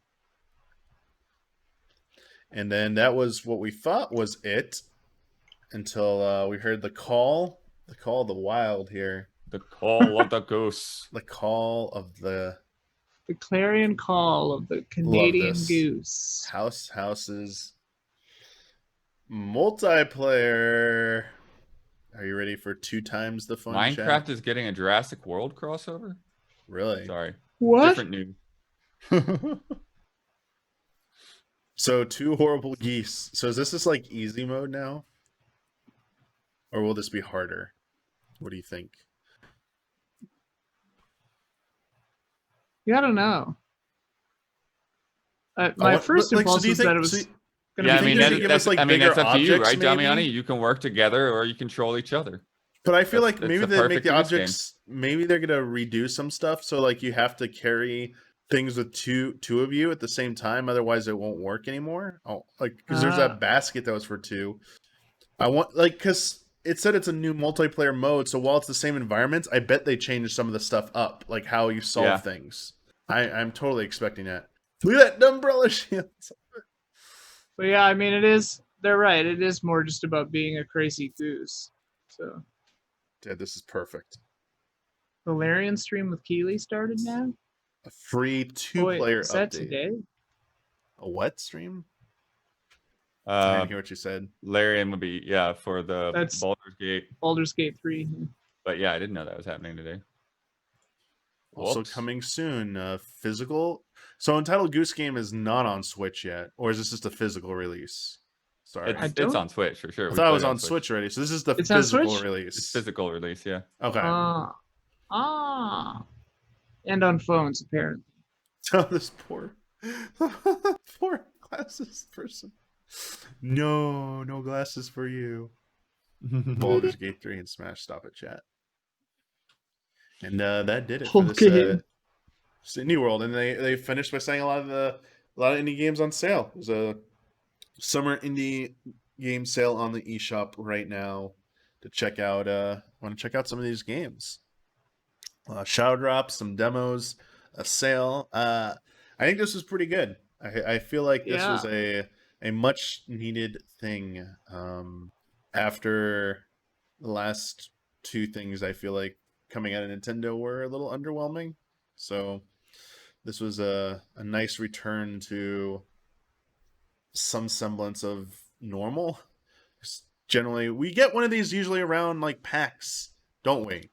A: And then that was what we thought was it until we heard the call of the wild here.
C: The call of the goose.
A: The call of the
B: clarion call of the Canadian goose.
A: Houses multiplayer. Are you ready for 2 times the fun?
C: Minecraft is getting a Jurassic World crossover?
A: Really?
C: Sorry.
B: What?
C: Different news.
A: So 2 horrible geese. So is this just like easy mode now? Or will this be harder? What do you think?
B: Yeah, I don't know. My first impulse was that it was.
C: Yeah, I mean, that's up to you, right,
A: maybe?
C: Damiani? You can work together or you control each other.
A: But I feel like maybe they make the objects.
C: Game.
A: Maybe they're gonna redo some stuff, so like you have to carry things with two of you at the same time. Otherwise, it won't work anymore. Oh, like because there's that basket that was for 2. I want because it said it's a new multiplayer mode. So while it's the same environments, I bet they changed some of the stuff up, like how you solve things. I'm totally expecting that. Look at that umbrella shield.
B: But yeah, I mean, it is. They're right. It is more just about being a crazy goose. So.
A: Yeah, this is perfect.
B: Valerian stream with Keeley started now.
A: A free 2-player
B: is that
A: update.
B: Today?
A: A what stream? I didn't hear what you said.
C: Larian would be for the Baldur's Gate.
B: Baldur's Gate 3.
C: But yeah, I didn't know that was happening today.
A: Also
C: Whoops.
A: coming soon, physical. So Untitled Goose Game is not on Switch yet, or is this just a physical release? Sorry,
C: It's on Switch for sure.
A: I
C: We
A: thought it
C: played
A: was on Switch already. So this is the
B: It's on
A: physical
B: Switch?
A: release.
C: It's physical release, yeah.
A: Okay.
B: And on phones apparently.
A: Oh, this poor glasses person. No glasses for you. Baldur's Gate 3 and Smash. Stop it, chat. And that did it for this indie world. And they finished by saying a lot of indie games on sale. There's a summer indie game sale on the eShop right now to check out. Want to check out some of these games. Shadow drops, some demos, a sale. I think this was pretty good. I feel like this was a much needed thing. After the last two things, I feel like coming out of Nintendo were a little underwhelming. So this was a nice return to some semblance of normal. Generally, we get one of these usually around like PAX, don't we?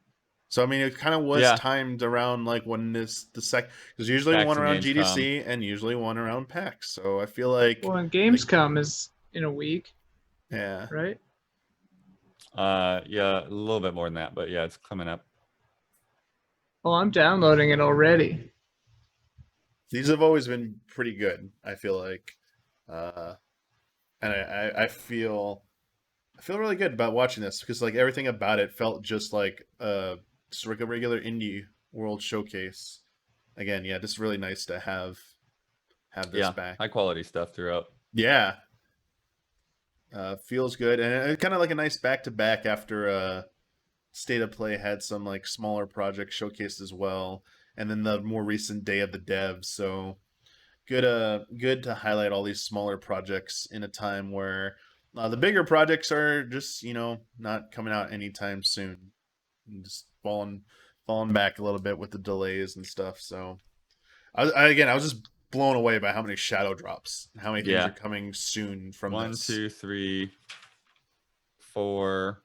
A: So I mean, it kind of was timed around like when the second, because usually
C: PAX
A: one
C: and
A: around
C: Gamescom.
A: GDC and usually one around PAX. So I feel like
B: Well, Gamescom is in a week,
A: yeah,
B: right?
C: Yeah, a little bit more than that, but yeah, it's coming up.
B: Oh, I'm downloading it already.
A: These have always been pretty good, I feel like. And I feel really good about watching this because like everything about it felt just like a regular indie world showcase. Again, yeah, just really nice to have this back.
C: High quality stuff throughout.
A: Yeah. Feels good, and kind of like a nice back-to-back after State of Play had some like smaller projects showcased as well, and then the more recent Day of the Devs. So good to highlight all these smaller projects in a time where the bigger projects are just not coming out anytime soon, and just falling back a little bit with the delays and stuff. So I was just blown away by how many shadow drops and how many things are coming soon from
C: 1,
A: this.
C: 2, 3, 4,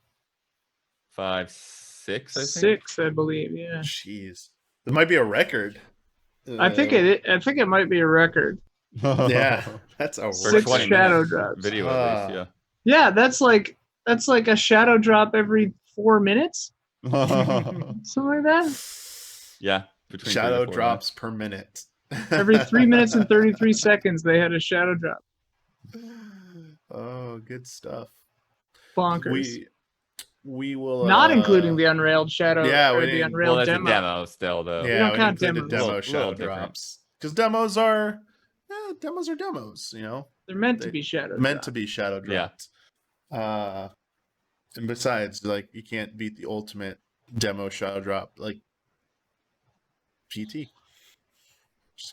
C: 5, 6. I think.
B: 6, I believe. Yeah.
A: Jeez, it might be a record.
B: I think it might be a record.
A: Yeah, that's a
B: 6 shadow drops.
C: Video at least, yeah.
B: Yeah, that's like a shadow drop every 4 minutes. Something like that.
C: Yeah, between
A: shadow drops per minute.
B: Every 3 minutes and 33 seconds, they had a shadow drop.
A: Oh, good stuff.
B: Bonkers.
A: We will
B: not including the Unrailed shadow.
A: Yeah,
B: or the Unrailed
C: that's
B: demo.
C: a demo still though.
A: Yeah,
B: we don't count demos.
A: Demo shadow drops because demos are demos.
B: They're meant to be shadow.
A: Meant to be shadow dropped. Yeah. And besides, like you can't beat the ultimate demo shadow drop like PT.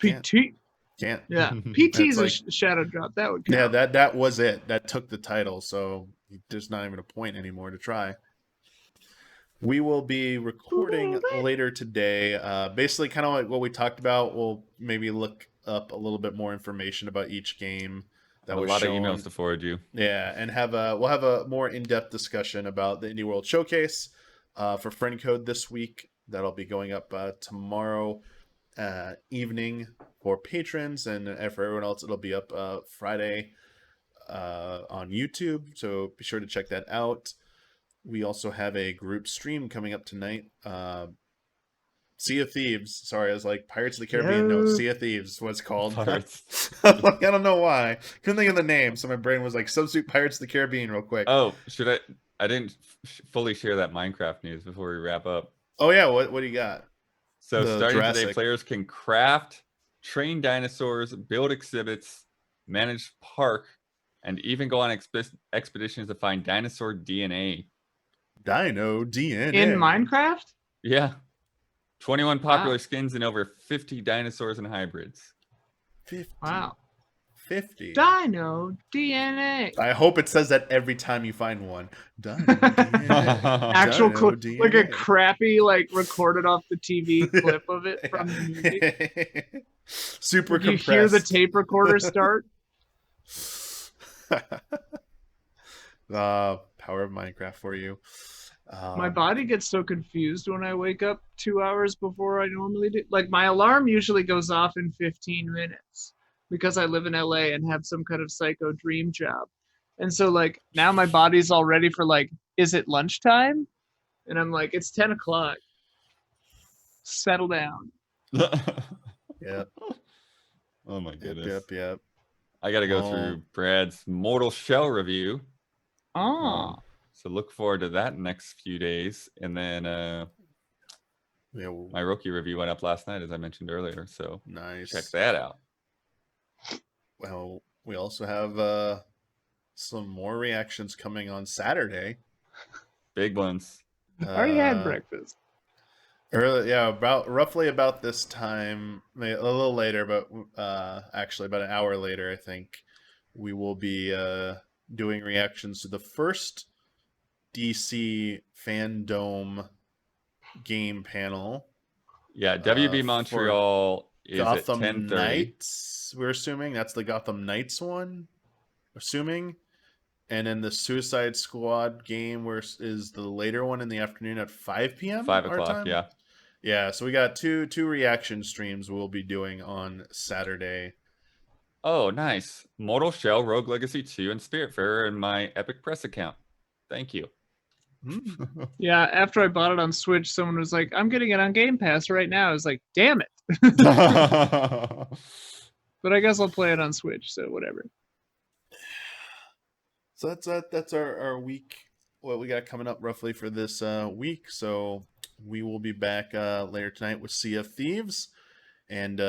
B: PT.
A: Can't.
B: Yeah, PT's a shadow drop. That would count.
A: Yeah, that was it. That took the title, so there's not even a point anymore to try. We will be recording later today. Basically, kind of like what we talked about. We'll maybe look up a little bit more information about each game. That was
C: a lot
A: shown.
C: of emails to forward you.
A: Yeah, and we'll have a more in-depth discussion about the Indie World Showcase for Friend Code this week. That'll be going up tomorrow evening for patrons, and for everyone else, it'll be up Friday on YouTube. So be sure to check that out. We also have a group stream coming up tonight. Sea of Thieves. Sorry, I was like Pirates of the Caribbean. No, Sea of Thieves was called.
C: Pirates.
A: I don't know why. Couldn't think of the name, so my brain was like substitute Pirates of the Caribbean real quick.
C: Oh, should I? I didn't fully share that Minecraft news before we wrap up.
A: Oh yeah, what do you got?
C: So
A: The
C: starting
A: Jurassic.
C: today, players can craft, train dinosaurs, build exhibits, manage park, and even go on expeditions to find dinosaur DNA.
A: Dino DNA.
B: In Minecraft?
C: Yeah. 21 popular skins and over 50 dinosaurs and hybrids.
A: 50.
B: Wow.
A: 50.
B: Dino DNA.
A: I hope it says that every time you find one. Dino DNA.
B: Actual
A: Dino
B: clip, like a
A: DNA.
B: crappy, like recorded off the TV clip of it from the movie.
A: Super
B: You
A: compressed.
B: hear the tape recorder start.
A: Power of Minecraft for you.
B: My body gets so confused when I wake up 2 hours before I normally do. Like my alarm usually goes off in 15 minutes because I live in LA and have some kind of psycho dream job. And so like now my body's all ready for like, is it lunchtime? And I'm like, it's 10 o'clock. Settle down.
A: Yep.
C: Oh my goodness.
A: Yep.
C: I got to go through Brad's Mortal Shell review.
B: Oh.
C: So look forward to that next few days. And then my rookie review went up last night, as I mentioned earlier. So
A: nice.
C: Check that out.
A: Well, we also have some more reactions coming on Saturday.
C: Big ones.
B: I already had breakfast.
A: Early, yeah, roughly about this time, a little later, but actually about an hour later, I think we will be doing reactions to the first DC Fandom game panel.
C: Yeah, WB Montreal is
A: Gotham
C: at 10:30.
A: Knights. We're assuming that's the Gotham Knights one. Assuming. And then the Suicide Squad game is the later one in the afternoon at 5 p.m.
C: 5
A: our
C: o'clock,
A: time?
C: yeah.
A: Yeah, so we got two reaction streams we'll be doing on Saturday.
C: Oh, nice. Mortal Shell, Rogue Legacy 2, and Spiritfarer in my Epic Press account. Thank you.
B: Yeah, after I bought it on Switch, someone was like, I'm getting it on Game Pass right now. I was like, damn it. But I guess I'll play it on Switch, so whatever.
A: So that's our week, what we got coming up roughly for this week. So we will be back later tonight with Sea of Thieves. And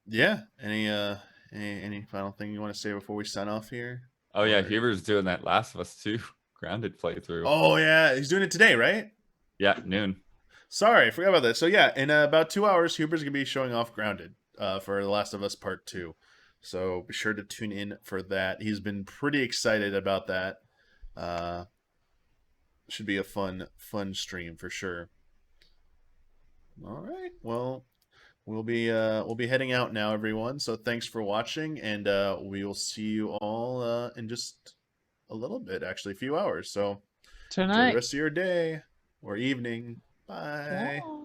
A: yeah, any final thing you want to say before we sign off here?
C: Oh yeah, Huber's doing that Last of Us 2 grounded playthrough.
A: Oh yeah, he's doing it today, right?
C: Yeah, noon.
A: Sorry, I forgot about that. So yeah, in about 2 hours, Huber's gonna be showing off Grounded for The Last of Us Part 2. So be sure to tune in for that. He's been pretty excited about that. Should be a fun stream for sure. All right. Well, we'll be heading out now, everyone. So thanks for watching, and we will see you all in just a little bit, actually, a few hours. So
B: tonight,
A: enjoy the rest of your day or evening. Bye.
B: Bye.